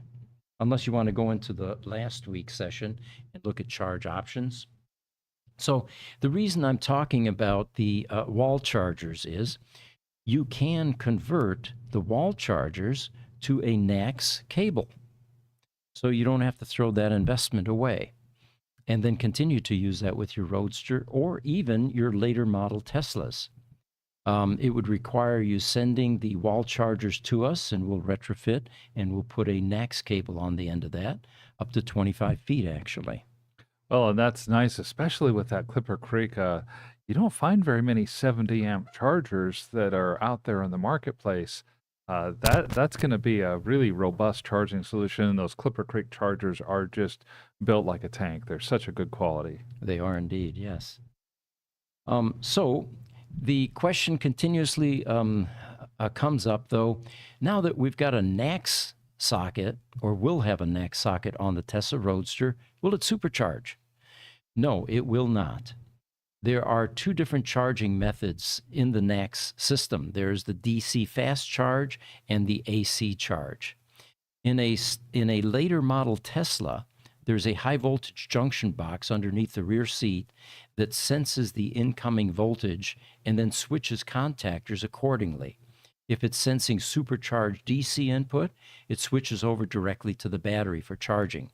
[SPEAKER 1] Unless you want to go into the last week's session and look at charge options. So the reason I'm talking about the wall chargers is you can convert the wall chargers to a NACS cable. So you don't have to throw that investment away, and then continue to use that with your Roadster or even your later model Teslas. It would require you sending the wall chargers to us, and we'll retrofit, and we'll put a NACS cable on the end of that, up to 25 feet, actually.
[SPEAKER 2] Well, and that's nice, especially with that Clipper Creek. You don't find very many 70-amp chargers that are out there in the marketplace. That's going to be a really robust charging solution. Those Clipper Creek chargers are just built like a tank. They're such a good quality.
[SPEAKER 1] They are indeed, yes. So the question continuously comes up, though, now that we've got a NACS socket, or will have a NACS socket on the Tesla Roadster, will it supercharge? No, it will not. There are two different charging methods in the NACS system. There's the DC fast charge and the AC charge. In a later model Tesla, there's a high voltage junction box underneath the rear seat that senses the incoming voltage and then switches contactors accordingly. If it's sensing supercharged DC input, it switches over directly to the battery for charging.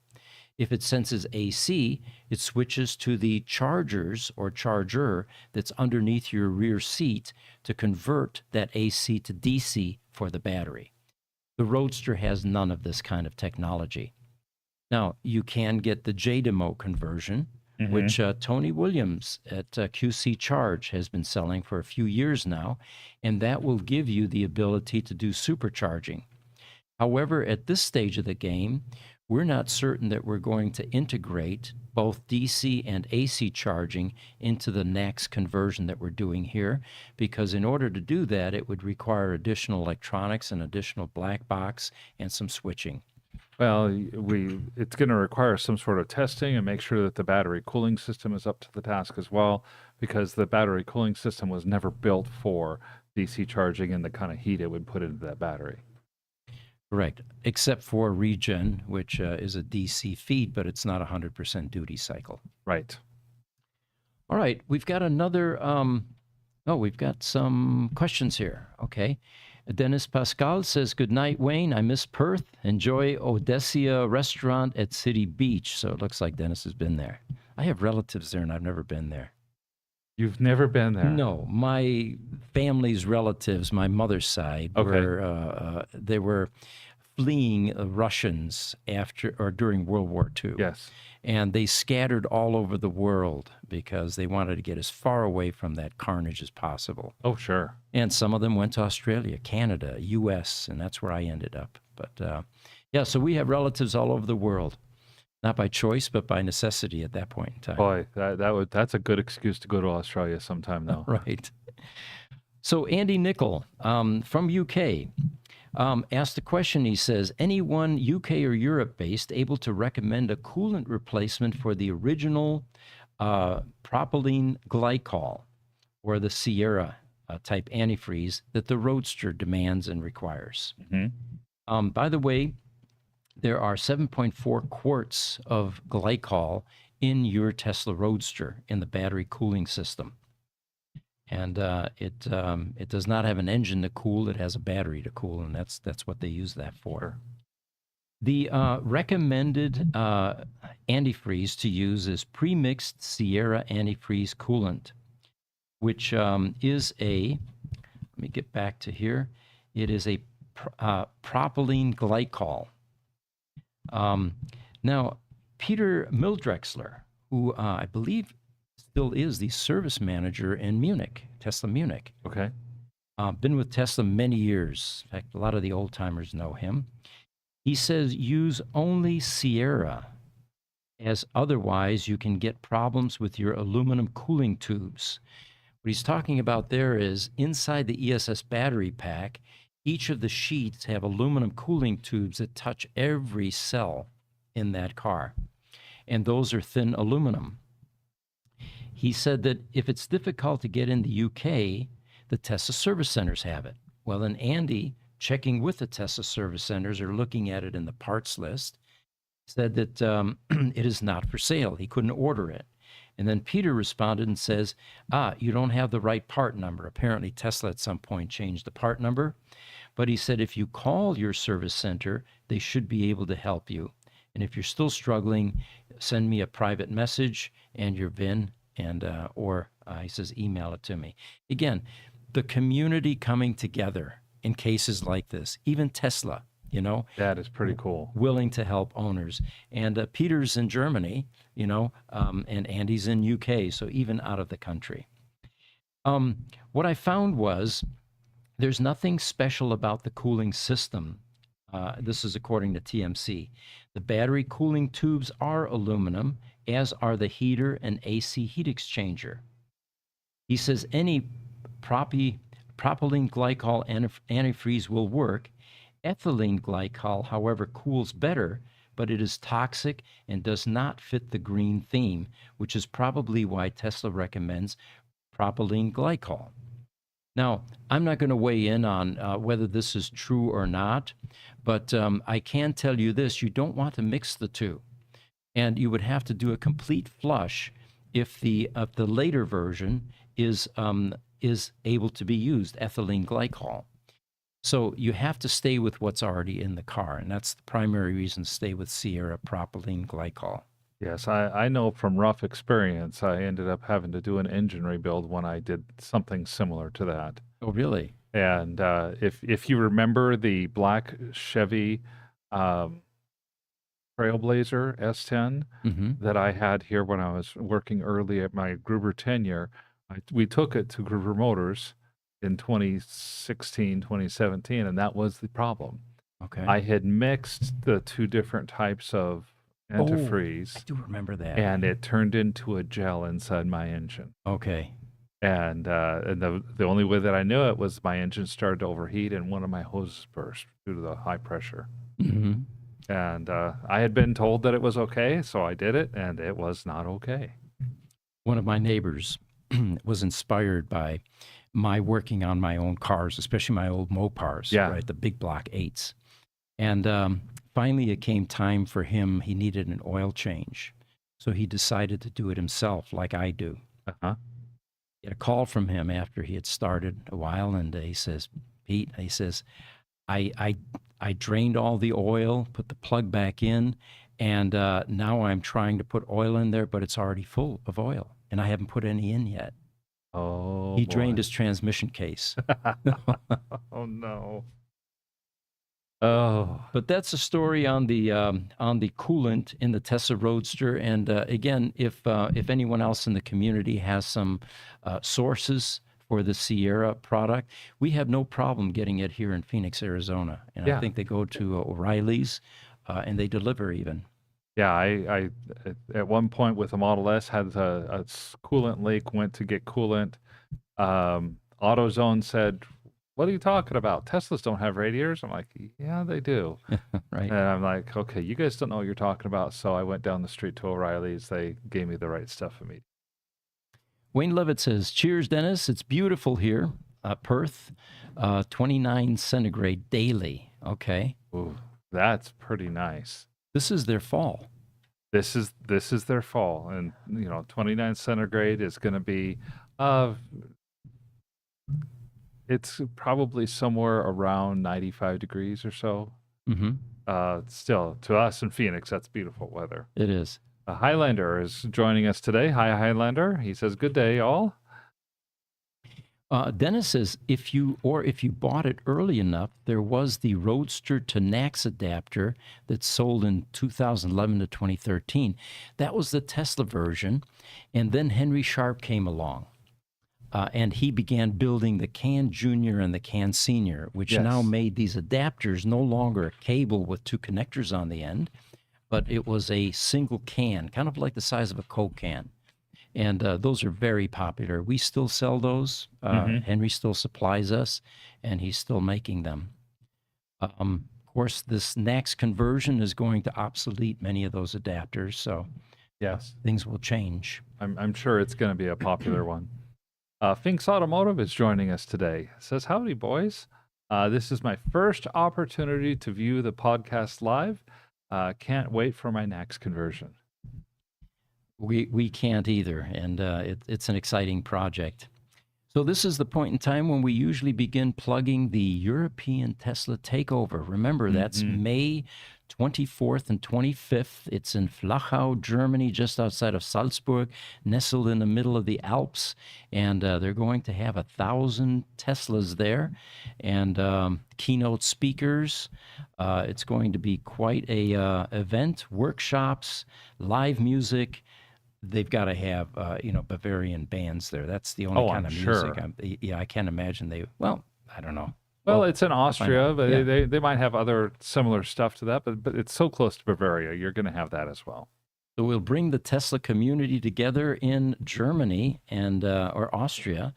[SPEAKER 1] If it senses AC, it switches to the chargers or charger that's underneath your rear seat to convert that AC to DC for the battery. The Roadster has none of this kind of technology. Now, you can get the JDEMO conversion, which Tony Williams at QC Charge has been selling for a few years now, and that will give you the ability to do supercharging. However, at this stage of the game, we're not certain that we're going to integrate both DC and AC charging into the NACS conversion that we're doing here, because in order to do that, it would require additional electronics, an additional black box, and some switching.
[SPEAKER 2] Well, it's going to require some sort of testing and make sure that the battery cooling system is up to the task as well, because the battery cooling system was never built for DC charging and the kind of heat it would put into that battery.
[SPEAKER 1] Correct, except for regen, which is a DC feed, but it's not 100% duty cycle.
[SPEAKER 2] Right.
[SPEAKER 1] All right, we've got another, we've got some questions here. Okay. Dennis Pascal says, good night, Wayne. I miss Perth. Enjoy Odessia restaurant at City Beach. So it looks like Dennis has been there. I have relatives there, and I've never been there.
[SPEAKER 2] You've never been there?
[SPEAKER 1] No, my family's relatives, my mother's side, were they were fleeing Russians after or during World War II.
[SPEAKER 2] Yes.
[SPEAKER 1] And they scattered all over the world because they wanted to get as far away from that carnage as possible.
[SPEAKER 2] Oh, sure.
[SPEAKER 1] And some of them went to Australia, Canada, U.S., and that's where I ended up. But yeah, so we have relatives all over the world. Not by choice, but by necessity at that point in time.
[SPEAKER 2] Boy, that's a good excuse to go to Australia sometime, though.
[SPEAKER 1] Right. So Andy Nickel from UK asked a question. He says, anyone UK or Europe based able to recommend a coolant replacement for the original propylene glycol or the Sierra type antifreeze that the Roadster demands and requires?
[SPEAKER 2] Mm-hmm.
[SPEAKER 1] By the way, there are 7.4 quarts of glycol in your Tesla Roadster in the battery cooling system. And it does not have an engine to cool, it has a battery to cool, and that's what they use that for. The recommended antifreeze to use is premixed Sierra antifreeze coolant, which is a, let me get back to here, it is a propylene glycol. Now, Peter Mildrexler, who I believe still is the service manager in Munich, Tesla Munich.
[SPEAKER 2] Okay.
[SPEAKER 1] Been with Tesla many years. In fact, a lot of the old timers know him. He says use only Sierra, as otherwise you can get problems with your aluminum cooling tubes. What he's talking about there is inside the ESS battery pack, each of the sheets have aluminum cooling tubes that touch every cell in that car, and those are thin aluminum. He said that if it's difficult to get in the UK, the Tesla service centers have it. Well, then Andy, checking with the Tesla service centers or looking at it in the parts list, said that it is not for sale. He couldn't order it. And then Peter responded and says, you don't have the right part number. Apparently Tesla at some point changed the part number. But he said if you call your service center, they should be able to help you. And if you're still struggling, send me a private message and your VIN, and or he says email it to me. Again, the community coming together in cases like this, even Tesla, you know.
[SPEAKER 2] That is pretty cool.
[SPEAKER 1] Willing to help owners. And Peter's in Germany, you know, and Andy's in UK, so even out of the country. What I found was there's nothing special about the cooling system. This is according to TMC. The battery cooling tubes are aluminum, as are the heater and AC heat exchanger. He says any propylene glycol antifreeze will work. Ethylene glycol, however, cools better, but it is toxic and does not fit the green theme, which is probably why Tesla recommends propylene glycol. Now, I'm not going to weigh in on whether this is true or not, but I can tell you this: you don't want to mix the two. And you would have to do a complete flush if the later version is able to be used, ethylene glycol. So you have to stay with what's already in the car, and that's the primary reason to stay with Sierra propylene glycol.
[SPEAKER 2] Yes, I know from rough experience, I ended up having to do an engine rebuild when I did something similar to that.
[SPEAKER 1] Oh, really?
[SPEAKER 2] And if you remember the black Chevy Trailblazer S10 that I had here when I was working early at my Gruber tenure, we took it to Gruber Motors in 2016, 2017, and that was the problem.
[SPEAKER 1] Okay.
[SPEAKER 2] I had mixed the two different types of antifreeze,
[SPEAKER 1] I do remember that.
[SPEAKER 2] and it turned into a gel inside my engine.
[SPEAKER 1] Okay.
[SPEAKER 2] And the only way that I knew it was my engine started to overheat and one of my hoses burst due to the high pressure.
[SPEAKER 1] Hmm.
[SPEAKER 2] And I had been told that it was okay, so I did it, and it was not okay.
[SPEAKER 1] One of my neighbors was inspired by my working on my own cars, especially my old Mopars,
[SPEAKER 2] Yeah.
[SPEAKER 1] right, the big block 8s. And finally, it came time for him. He needed an oil change. So he decided to do it himself, like I do.
[SPEAKER 2] Uh-huh.
[SPEAKER 1] He had a call from him after he had started a while, and he says, Pete, he says, I drained all the oil, put the plug back in, and now I'm trying to put oil in there, but it's already full of oil, and I haven't put any in yet.
[SPEAKER 2] Oh,
[SPEAKER 1] He
[SPEAKER 2] boy.
[SPEAKER 1] drained his transmission case.
[SPEAKER 2] Oh, no. Oh,
[SPEAKER 1] But that's a story on the coolant in the Tesla Roadster. And again, if anyone else in the community has some sources for the Sierra product, we have no problem getting it here in Phoenix, Arizona. And
[SPEAKER 2] Yeah.
[SPEAKER 1] I think they go to O'Reilly's and they deliver even.
[SPEAKER 2] yeah. I at one point with the Model S had a coolant leak, went to get coolant. AutoZone said, "What are you talking about? Teslas don't have radiators." I'm like, "Yeah, they do."
[SPEAKER 1] Right.
[SPEAKER 2] And I'm like, "Okay, you guys don't know what you're talking about." So I went down the street to O'Reilly's. They gave me the right stuff immediately.
[SPEAKER 1] Wayne Levitt says, cheers, Dennis. It's beautiful here. Perth, 29 centigrade daily. Okay.
[SPEAKER 2] Ooh, that's pretty nice.
[SPEAKER 1] This is their fall.
[SPEAKER 2] This is their fall, and 29 centigrade is going to be, it's probably somewhere around 95 degrees or so.
[SPEAKER 1] Mm-hmm.
[SPEAKER 2] Still, to us in Phoenix, that's beautiful weather.
[SPEAKER 1] It is.
[SPEAKER 2] Highlander is joining us today. Hi, Highlander. He says, "Good day, all."
[SPEAKER 1] Dennis says, if you bought it early enough, there was the Roadster to NACS adapter that sold in 2011 to 2013. That was the Tesla version. And then Henry Sharp came along. And he began building the CAN Junior and the CAN Senior, which
[SPEAKER 2] Yes.
[SPEAKER 1] now made these adapters no longer a cable with two connectors on the end, but it was a single can, kind of like the size of a Coke can. And those are very popular. We still sell those. Henry still supplies us, and he's still making them. Of course, this NACS conversion is going to obsolete many of those adapters, so
[SPEAKER 2] Yes,
[SPEAKER 1] things will change.
[SPEAKER 2] I'm sure it's going to be a popular one. Finks Automotive is joining us today. Says, "Howdy, boys. This is my first opportunity to view the podcast live. Can't wait for my NACS conversion."
[SPEAKER 1] We can't either, and it's an exciting project. So this is the point in time when we usually begin plugging the European Tesla Takeover. Remember, that's May 24th and 25th. It's in Flachau, Germany, just outside of Salzburg, nestled in the middle of the Alps. And they're going to have 1,000 Teslas there and keynote speakers. It's going to be quite a event, workshops, live music. They've got to have, Bavarian bands there. That's the only kind
[SPEAKER 2] I'm
[SPEAKER 1] of
[SPEAKER 2] sure.
[SPEAKER 1] music. I can't imagine I don't know.
[SPEAKER 2] Well, it's in Austria,
[SPEAKER 1] out.
[SPEAKER 2] but
[SPEAKER 1] Yeah.
[SPEAKER 2] they might have other similar stuff to that, but it's so close to Bavaria, you're going to have that as well.
[SPEAKER 1] So we'll bring the Tesla community together in Germany and or Austria.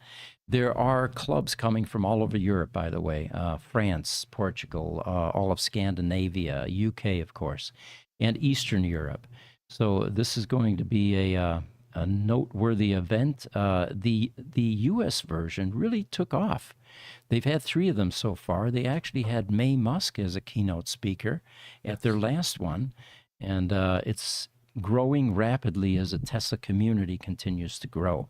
[SPEAKER 1] There are clubs coming from all over Europe, by the way, France, Portugal, all of Scandinavia, UK, of course, and Eastern Europe. So this is going to be a noteworthy event. The U.S. version really took off. They've had 3 of them so far. They actually had May Musk as a keynote speaker at their last one, and it's growing rapidly as the Tesla community continues to grow.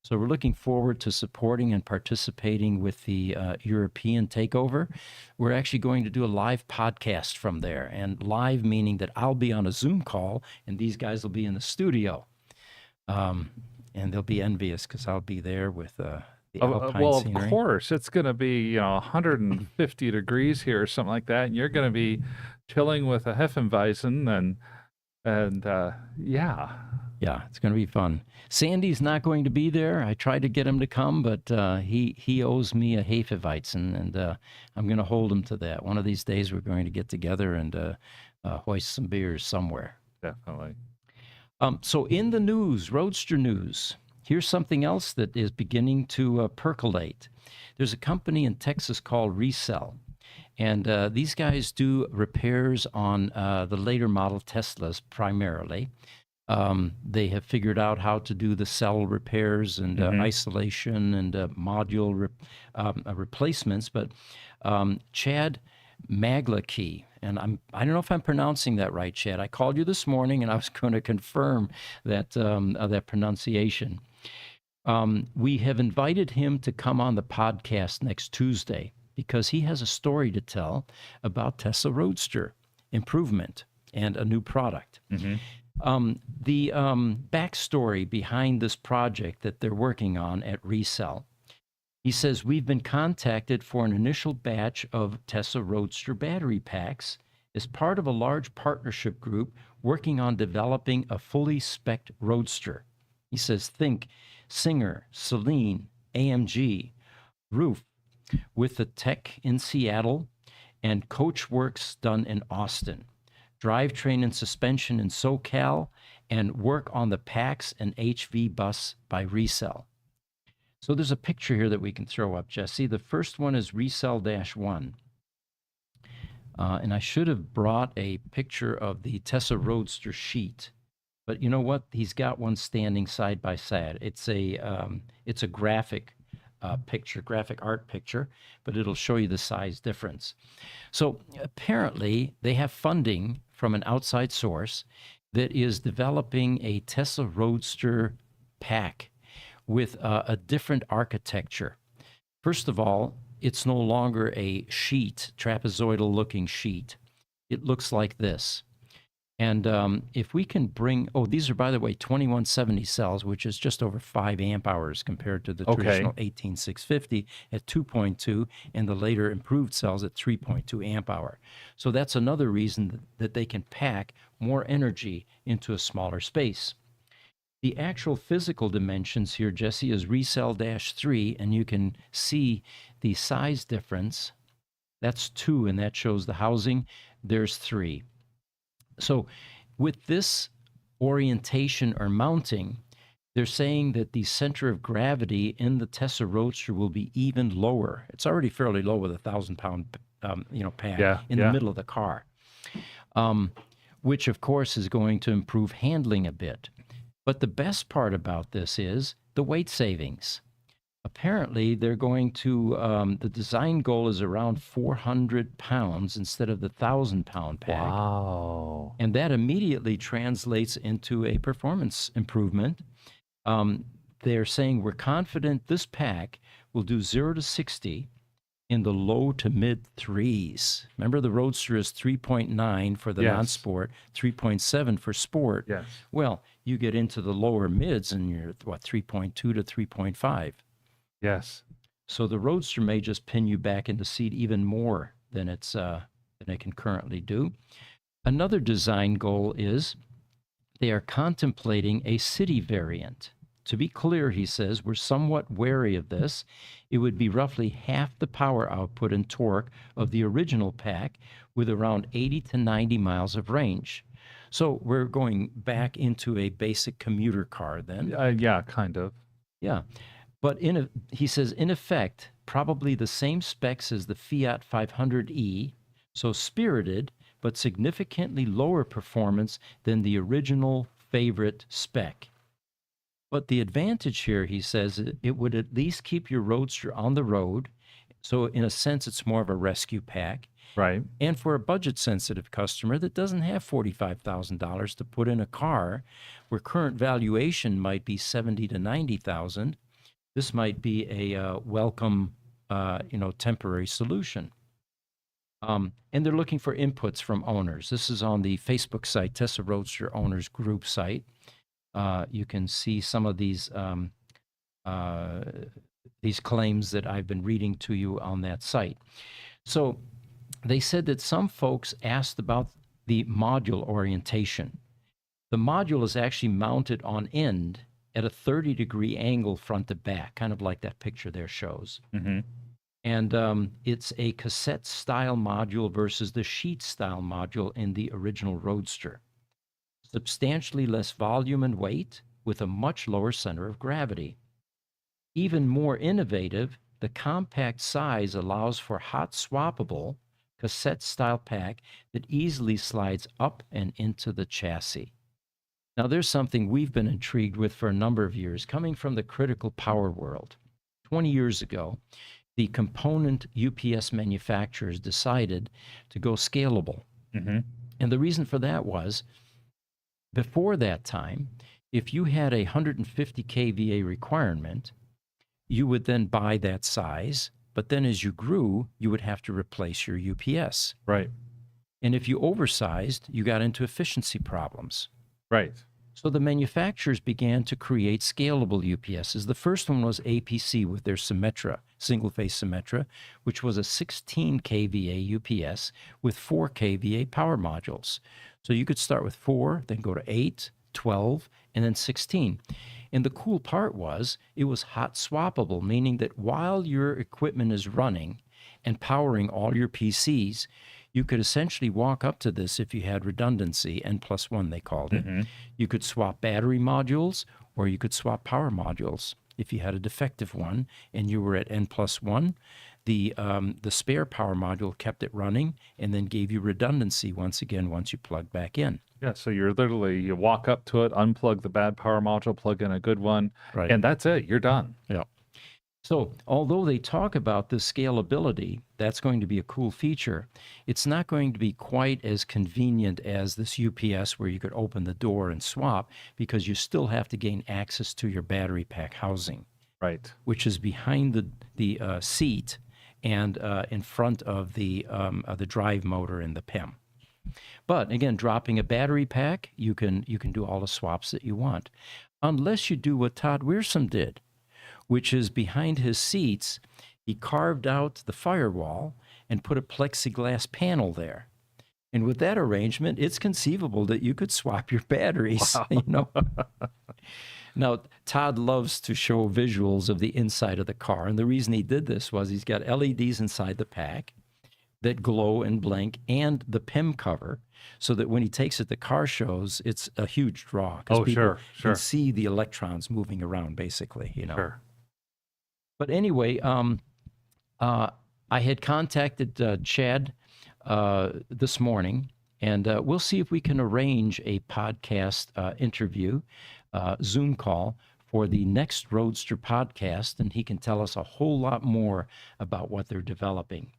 [SPEAKER 1] So we're looking forward to supporting and participating with the European takeover. We're actually going to do a live podcast from there, and live meaning that I'll be on a Zoom call and these guys will be in the studio. And they'll be envious because I'll be there with the alpine
[SPEAKER 2] Well,
[SPEAKER 1] scenery.
[SPEAKER 2] of course, it's going to be 150 degrees here or something like that, and you're going to be chilling with a Hefeweizen and yeah.
[SPEAKER 1] Yeah, it's going to be fun. Sandy's not going to be there. I tried to get him to come, but he owes me a Hefeweizen, and I'm going to hold him to that. One of these days, we're going to get together and hoist some beers somewhere.
[SPEAKER 2] Definitely.
[SPEAKER 1] So in the news, Roadster news, here's something else that is beginning to percolate. There's a company in Texas called Resell, and these guys do repairs on the later model Teslas primarily. They have figured out how to do the cell repairs and isolation and module replacements. But Chad Maglakey, and I don't know if I'm pronouncing that right, Chad. I called you this morning, and I was going to confirm that that pronunciation. We have invited him to come on the podcast next Tuesday because he has a story to tell about Tesla Roadster improvement and a new product. The backstory behind this project that they're working on at Resell. He says, we've been contacted for an initial batch of Tesla Roadster battery packs as part of a large partnership group working on developing a fully spec'd Roadster. He says, think Singer, Celine, AMG, Roof, with the tech in Seattle and Coachworks done in Austin. Drivetrain and suspension in SoCal, and work on the packs and HV bus by Resell. So there's a picture here that we can throw up, Jesse. The first one is Resell-1. And I should have brought a picture of the Tesla Roadster sheet. But you know what? He's got one standing side by side. It's a graphic picture, graphic art picture, but it'll show you the size difference. So apparently they have funding from an outside source that is developing a Tesla Roadster pack with a different architecture. First of all, it's no longer a sheet, trapezoidal looking sheet. It looks like this. And if we can bring, these are, by the way, 2170 cells, which is just over 5 amp hours compared to the traditional 18650 at 2.2 and the later improved cells at 3.2 amp hour. So that's another reason that they can pack more energy into a smaller space. The actual physical dimensions here, Jesse, is Resell-3, and you can see the size difference. That's 2, and that shows the housing. There's 3. So with this orientation or mounting, they're saying that the center of gravity in the Tesla Roadster will be even lower. It's already fairly low with a 1,000-pound pack in the middle of the car, which, of course, is going to improve handling a bit. But the best part about this is the weight savings. Apparently, they're going to, the design goal is around 400 pounds instead of the 1,000-pound pack.
[SPEAKER 3] Wow.
[SPEAKER 1] And that immediately translates into a performance improvement. They're saying we're confident this pack will do 0 to 60 in the low to mid 3s. Remember, the Roadster is 3.9 for the non-sport, 3.7 for sport.
[SPEAKER 2] Yes.
[SPEAKER 1] Well, you get into the lower mids and you're, 3.2 to 3.5.
[SPEAKER 2] Yes.
[SPEAKER 1] So the Roadster may just pin you back into seat even more than it can currently do. Another design goal is they are contemplating a city variant. To be clear, he says, we're somewhat wary of this. It would be roughly half the power output and torque of the original pack with around 80 to 90 miles of range. So we're going back into a basic commuter car then.
[SPEAKER 2] Yeah, kind of.
[SPEAKER 1] Yeah. But he says, in effect, probably the same specs as the Fiat 500e, so spirited, but significantly lower performance than the original favorite spec. But the advantage here, he says, it would at least keep your Roadster on the road. So in a sense, it's more of a rescue pack.
[SPEAKER 2] Right.
[SPEAKER 1] And for a budget-sensitive customer that doesn't have $45,000 to put in a car, where current valuation might be $70,000 to $90,000, this might be a welcome, temporary solution. And they're looking for inputs from owners. This is on the Facebook site, Tesla Roadster Owners Group site. You can see some of these claims that I've been reading to you on that site. So they said that some folks asked about the module orientation. The module is actually mounted on end at a 30-degree angle front to back, kind of like that picture there shows.
[SPEAKER 2] Mm-hmm.
[SPEAKER 1] And it's a cassette-style module versus the sheet-style module in the original Roadster. substantially less volume and weight with a much lower center of gravity. Even more innovative, the compact size allows for hot swappable cassette-style pack that easily slides up and into the chassis. Now, there's something we've been intrigued with for a number of years, coming from the critical power world. 20 years ago, the component UPS manufacturers decided to go scalable.
[SPEAKER 2] Mm-hmm.
[SPEAKER 1] And the reason for that was, before that time, if you had a 150 kVA requirement, you would then buy that size, but then as you grew, you would have to replace your UPS.
[SPEAKER 2] Right.
[SPEAKER 1] And if you oversized, you got into efficiency problems.
[SPEAKER 2] Right.
[SPEAKER 1] So the manufacturers began to create scalable UPSs. The first one was APC with their Symmetra, single-phase Symmetra, which was a 16 kVA UPS with 4 kVA power modules. So you could start with 4, then go to 8, 12, and then 16. And the cool part was it was hot swappable, meaning that while your equipment is running and powering all your PCs, you could essentially walk up to this if you had redundancy, N+1 they called it.
[SPEAKER 2] Mm-hmm.
[SPEAKER 1] You could swap battery modules or you could swap power modules. If you had a defective one and you were at N+1, the spare power module kept it running and then gave you redundancy once you plugged back in.
[SPEAKER 2] Yeah, so you're literally, you walk up to it, unplug the bad power module, plug in a good one,
[SPEAKER 1] Right.
[SPEAKER 2] and that's it. You're done.
[SPEAKER 1] Yeah. So although they talk about the scalability, that's going to be a cool feature, it's not going to be quite as convenient as this UPS where you could open the door and swap, because you still have to gain access to your battery pack housing,
[SPEAKER 2] Right.
[SPEAKER 1] which is behind the seat and in front of the drive motor and the PEM. But again, dropping a battery pack, you can do all the swaps that you want, unless you do what Todd Wearsome did, which is behind his seats, he carved out the firewall and put a plexiglass panel there. And with that arrangement, it's conceivable that you could swap your batteries.
[SPEAKER 2] Wow.
[SPEAKER 1] You know. Now, Todd loves to show visuals of the inside of the car, and the reason he did this was he's got LEDs inside the pack that glow and blink, and the PEM cover, so that when he takes it to car shows, it's a huge draw. 'Cause
[SPEAKER 2] Oh,
[SPEAKER 1] people
[SPEAKER 2] sure.
[SPEAKER 1] can see the electrons moving around, basically, you know.
[SPEAKER 2] Sure.
[SPEAKER 1] But anyway, I had contacted Chad this morning, and we'll see if we can arrange a podcast interview, Zoom call, for the next Roadster podcast, and he can tell us a whole lot more about what they're developing.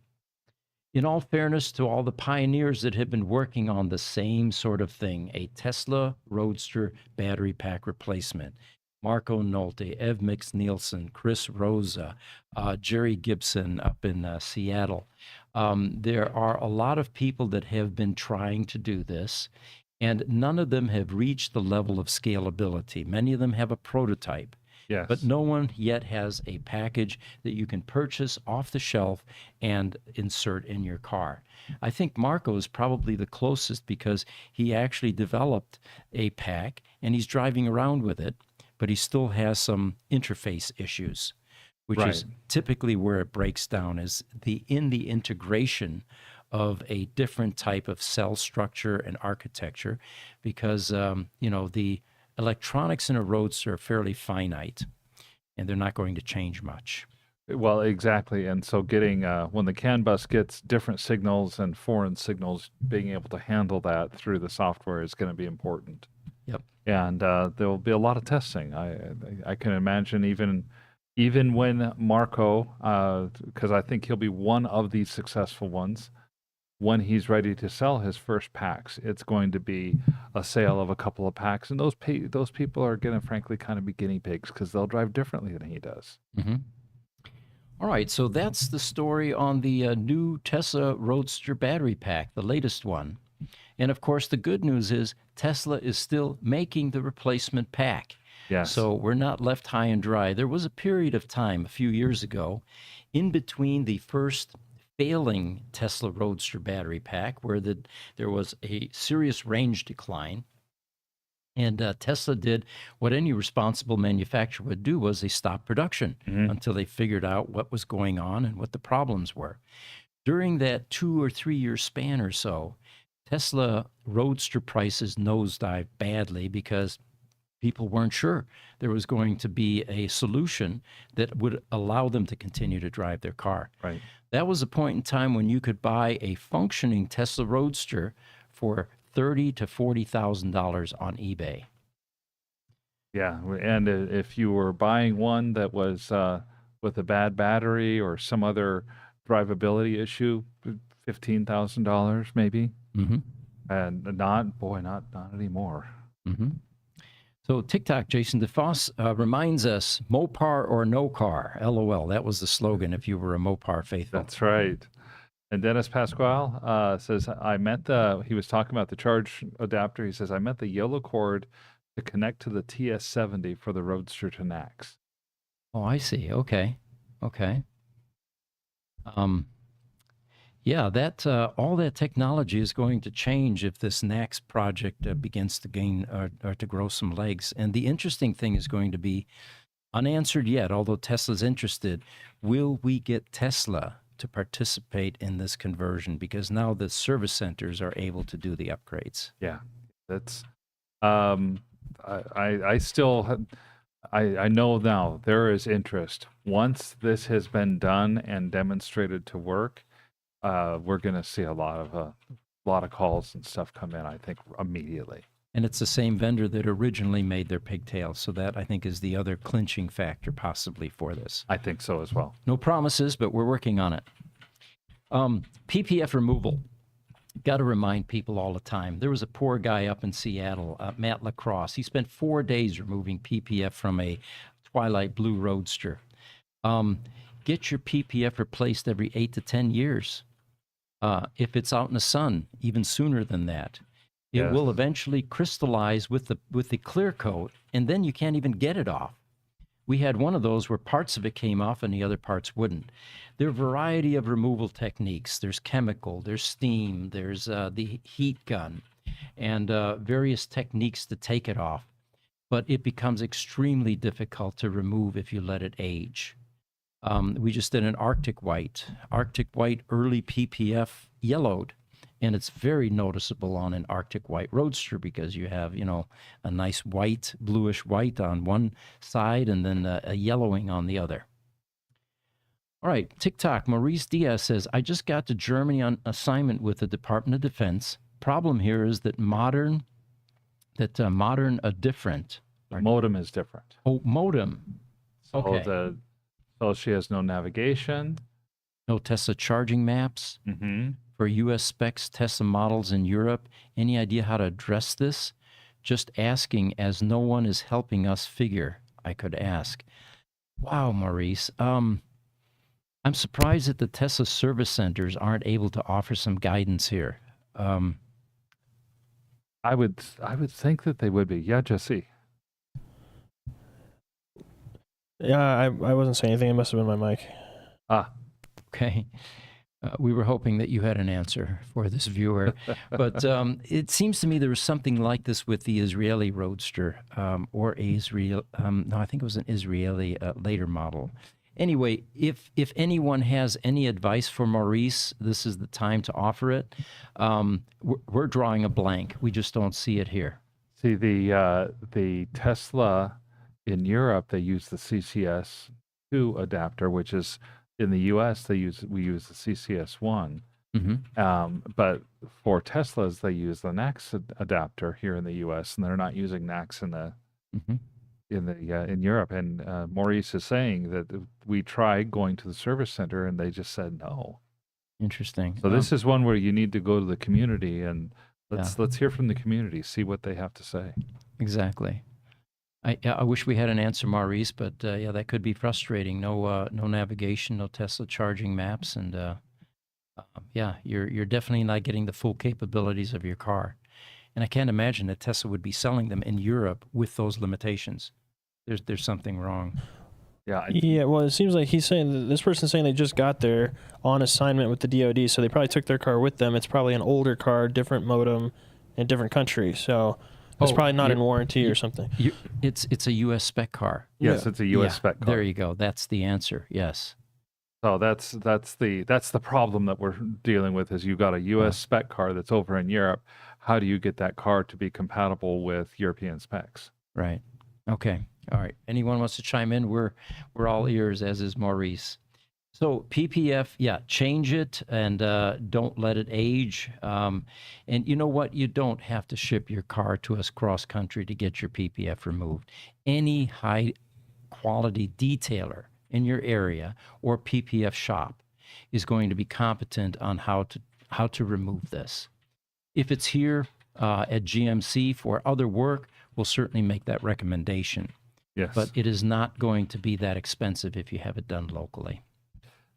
[SPEAKER 1] In all fairness to all the pioneers that have been working on the same sort of thing, a Tesla Roadster battery pack replacement, Marco Nolte, Ev Mix Nielsen, Chris Rosa, Jerry Gibson up in Seattle. There are a lot of people that have been trying to do this, and none of them have reached the level of scalability. Many of them have a prototype.
[SPEAKER 2] Yes.
[SPEAKER 1] But no one yet has a package that you can purchase off the shelf and insert in your car. I think Marco is probably the closest, because he actually developed a pack and he's driving around with it, but he still has some interface issues, which is typically where it breaks down, is in the integration of a different type of cell structure and architecture, because the electronics in a Roadster are fairly finite, and they're not going to change much.
[SPEAKER 2] Well, exactly. And so getting, when the CAN bus gets different signals and foreign signals, being able to handle that through the software is going to be important.
[SPEAKER 1] Yep.
[SPEAKER 2] And there will be a lot of testing. I can imagine even when Marco, because I think he'll be one of these successful ones, when he's ready to sell his first packs, it's going to be a sale of a couple of packs, and those people are going to, frankly, kind of be guinea pigs, because they'll drive differently than he does.
[SPEAKER 1] Mm-hmm. All right, so that's the story on the new Tesla Roadster battery pack, the latest one. And of course, the good news is Tesla is still making the replacement pack.
[SPEAKER 2] Yes.
[SPEAKER 1] So we're not left high and dry. There was a period of time a few years ago in between the first failing Tesla Roadster battery pack, where there was a serious range decline. And Tesla did what any responsible manufacturer would do, was they stopped production until they figured out what was going on and what the problems were. During that 2 or 3 year span or so, Tesla Roadster prices nosedive badly because people weren't sure there was going to be a solution that would allow them to continue to drive their car.
[SPEAKER 2] Right.
[SPEAKER 1] That was a point in time when you could buy a functioning Tesla Roadster for $30,000 to $40,000 on eBay.
[SPEAKER 2] Yeah, and if you were buying one that was with a bad battery or some other drivability issue, $15,000 maybe,
[SPEAKER 1] Mm-hmm.
[SPEAKER 2] and not anymore.
[SPEAKER 1] Mm-hmm. So TikTok, Jason DeFoss reminds us, Mopar or no car, LOL. That was the slogan if you were a Mopar faithful.
[SPEAKER 2] That's right. And Dennis Pasquale says, he was talking about the charge adapter. He says, I met the yellow cord to connect to the TS70 for the Roadster to NACS.
[SPEAKER 1] Oh, I see. Okay. Yeah, that all that technology is going to change if this NACS project begins to gain or to grow some legs. And the interesting thing is going to be unanswered yet, although Tesla's interested. Will we get Tesla to participate in this conversion? Because now the service centers are able to do the upgrades.
[SPEAKER 2] Yeah, that's. I still. I know now there is interest. Once this has been done and demonstrated to work, we're going to see a lot of calls and stuff come in, I think, immediately.
[SPEAKER 1] And it's the same vendor that originally made their pigtails. So that, I think, is the other clinching factor possibly for this.
[SPEAKER 2] I think so as well.
[SPEAKER 1] No promises, but we're working on it. PPF removal. Got to remind people all the time. There was a poor guy up in Seattle, Matt Lacrosse. He spent 4 days removing PPF from a Twilight Blue Roadster. Get your PPF replaced every 8 to 10 years. If it's out in the sun, even sooner than that. It
[SPEAKER 2] Yes.
[SPEAKER 1] will eventually crystallize with the clear coat, and then you can't even get it off. We had one of those where parts of it came off and the other parts wouldn't. There are a variety of removal techniques. There's chemical, there's steam, there's the heat gun, and various techniques to take it off. But it becomes extremely difficult to remove if you let it age. We just did an Arctic White. Arctic White early PPF yellowed, and it's very noticeable on an Arctic White Roadster because you have, a nice white, bluish white on one side and then a yellowing on the other. All right, TikTok, Maurice Diaz says, I just got to Germany on assignment with the Department of Defense. Problem here is that modern are different.
[SPEAKER 2] The modem is different.
[SPEAKER 1] Oh, modem. Okay.
[SPEAKER 2] So she has no navigation.
[SPEAKER 1] No Tesla charging maps.
[SPEAKER 2] Mm-hmm.
[SPEAKER 1] For U.S. specs Tesla models in Europe. Any idea how to address this? Just asking, as no one is helping us figure. I could ask. Wow, Maurice. I'm surprised that the Tesla service centers aren't able to offer some guidance here.
[SPEAKER 2] I would think that they would be. Yeah, Jesse.
[SPEAKER 4] Yeah, I wasn't saying anything. It must have been my mic.
[SPEAKER 1] Okay. We were hoping that you had an answer for this viewer. But it seems to me there was something like this with the Israeli Roadster or Israel. No, I think it was an Israeli later model. Anyway, if anyone has any advice for Maurice, this is the time to offer it. We're drawing a blank. We just don't see it here.
[SPEAKER 2] See, the Tesla in Europe, they use the CCS2 adapter, which is in the US we use the CCS1.
[SPEAKER 1] Mm-hmm.
[SPEAKER 2] But for Teslas, they use the NACS adapter here in the US, and they're not using NACS in Europe. And Maurice is saying that we tried going to the service center, and they just said no.
[SPEAKER 1] Interesting.
[SPEAKER 2] So this is one where you need to go to the community, and let's hear from the community, see what they have to say.
[SPEAKER 1] Exactly. I wish we had an answer, Maurice, but yeah, that could be frustrating. No navigation, no Tesla charging maps, and yeah, you're definitely not getting the full capabilities of your car. And I can't imagine that Tesla would be selling them in Europe with those limitations. There's something wrong.
[SPEAKER 2] Yeah.
[SPEAKER 4] Yeah, well, it seems like this person's saying they just got there on assignment with the DoD, so they probably took their car with them. It's probably an older car, different modem, in different country, so it's probably not in warranty or something.
[SPEAKER 1] It's a U.S. spec car.
[SPEAKER 2] Yes,
[SPEAKER 4] Yeah.
[SPEAKER 2] it's a U.S. spec car.
[SPEAKER 1] There you go. That's the answer. Yes.
[SPEAKER 2] So that's the problem that we're dealing with is you've got a U.S. spec car that's over in Europe. How do you get that car to be compatible with European specs?
[SPEAKER 1] Right. Okay. All right. Anyone wants to chime in? We're all ears, as is Maurice. So PPF, yeah, change it and don't let it age. And you know what? You don't have to ship your car to us cross country to get your PPF removed. Any high quality detailer in your area or PPF shop is going to be competent on how to remove this. If it's here at GMC for other work, we'll certainly make that recommendation.
[SPEAKER 2] Yes.
[SPEAKER 1] But it is not going to be that expensive if you have it done locally.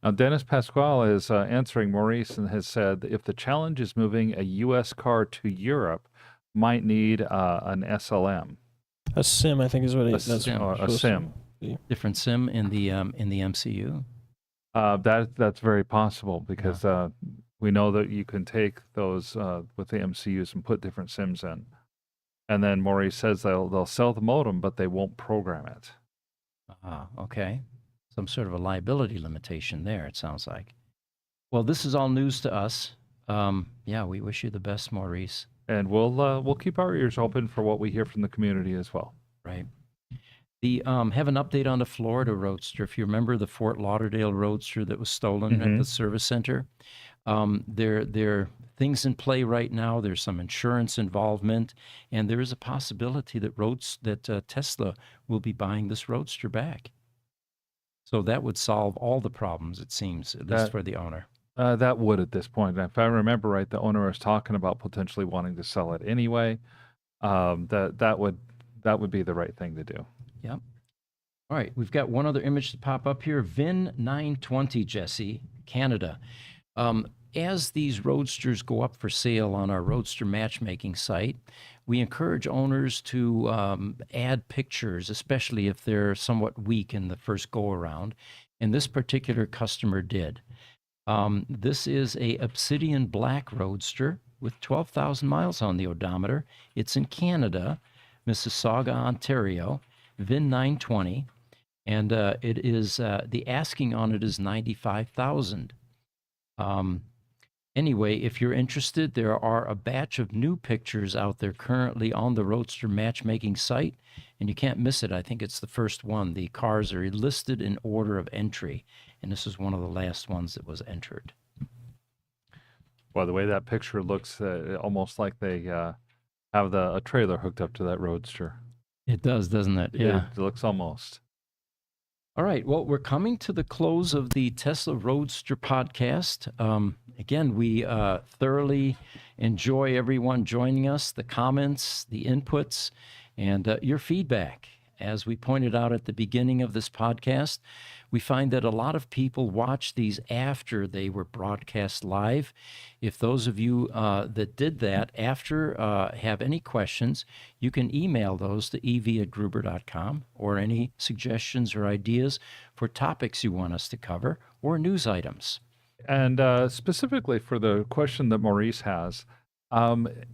[SPEAKER 2] Now, Dennis Pasquale is answering Maurice and has said if the challenge is moving a U.S. car to Europe, might need an SLM.
[SPEAKER 4] A sim, I think, is what
[SPEAKER 2] A
[SPEAKER 4] that's
[SPEAKER 2] sim. A
[SPEAKER 4] supposed to
[SPEAKER 2] sim.
[SPEAKER 4] be.
[SPEAKER 1] Different sim in the MCU.
[SPEAKER 2] That's very possible because we know that you can take those with the MCUs and put different sims in. And then Maurice says they'll sell the modem, but they won't program it.
[SPEAKER 1] Ah, okay. Some sort of a liability limitation there, it sounds like. Well, this is all news to us. Yeah, we wish you the best, Maurice.
[SPEAKER 2] And we'll keep our ears open for what we hear from the community as well.
[SPEAKER 1] Right. The have an update on the Florida Roadster. If you remember the Fort Lauderdale Roadster that was stolen at the service center, there are things in play right now. There's some insurance involvement, and there is a possibility that Tesla will be buying this Roadster back. So that would solve all the problems, it seems, at least for the owner.
[SPEAKER 2] That would at this point. If I remember right, the owner was talking about potentially wanting to sell it anyway. That would be the right thing to do.
[SPEAKER 1] Yep. All right, we've got one other image to pop up here. VIN 920, Jesse, Canada. As these Roadsters go up for sale on our Roadster matchmaking site, we encourage owners to add pictures, especially if they're somewhat weak in the first go-around. And this particular customer did. This is a Obsidian Black Roadster with 12,000 miles on the odometer. It's in Canada, Mississauga, Ontario, VIN 920. And it is the asking on it is $95,000. Anyway, if you're interested, there are a batch of new pictures out there currently on the Roadster matchmaking site, and you can't miss it. I think it's the first one. The cars are listed in order of entry, and this is one of the last ones that was entered.
[SPEAKER 2] Well, the way that picture looks, almost like they have a trailer hooked up to that Roadster.
[SPEAKER 1] It does, doesn't it? Yeah.
[SPEAKER 2] It looks almost.
[SPEAKER 1] All right. Well, we're coming to the close of the Tesla Roadster podcast. Again, we thoroughly enjoy everyone joining us, the comments, the inputs, and your feedback. As we pointed out at the beginning of this podcast, we find that a lot of people watch these after they were broadcast live. If those of you that did that after have any questions, you can email those to ev@gruber.com or any suggestions or ideas for topics you want us to cover or news items.
[SPEAKER 2] And specifically for the question that Maurice has,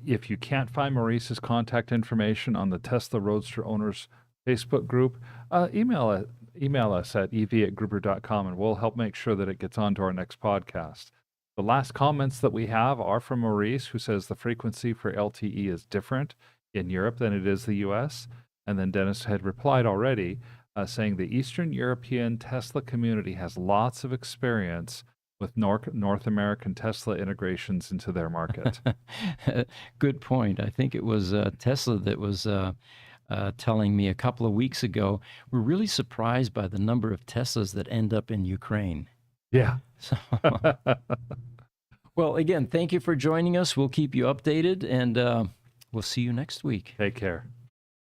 [SPEAKER 2] if you can't find Maurice's contact information on the Tesla Roadster Owners Facebook group, email us at ev@gruber.com and we'll help make sure that it gets onto our next podcast. The last comments that we have are from Maurice, who says the frequency for LTE is different in Europe than it is the US. And then Dennis had replied already, saying the Eastern European Tesla community has lots of experience with North American Tesla integrations into their market.
[SPEAKER 1] Good point. I think it was Tesla that was telling me a couple of weeks ago, we're really surprised by the number of Teslas that end up in Ukraine.
[SPEAKER 2] Yeah.
[SPEAKER 1] So, well, again, thank you for joining us. We'll keep you updated, and we'll see you next week.
[SPEAKER 2] Take care.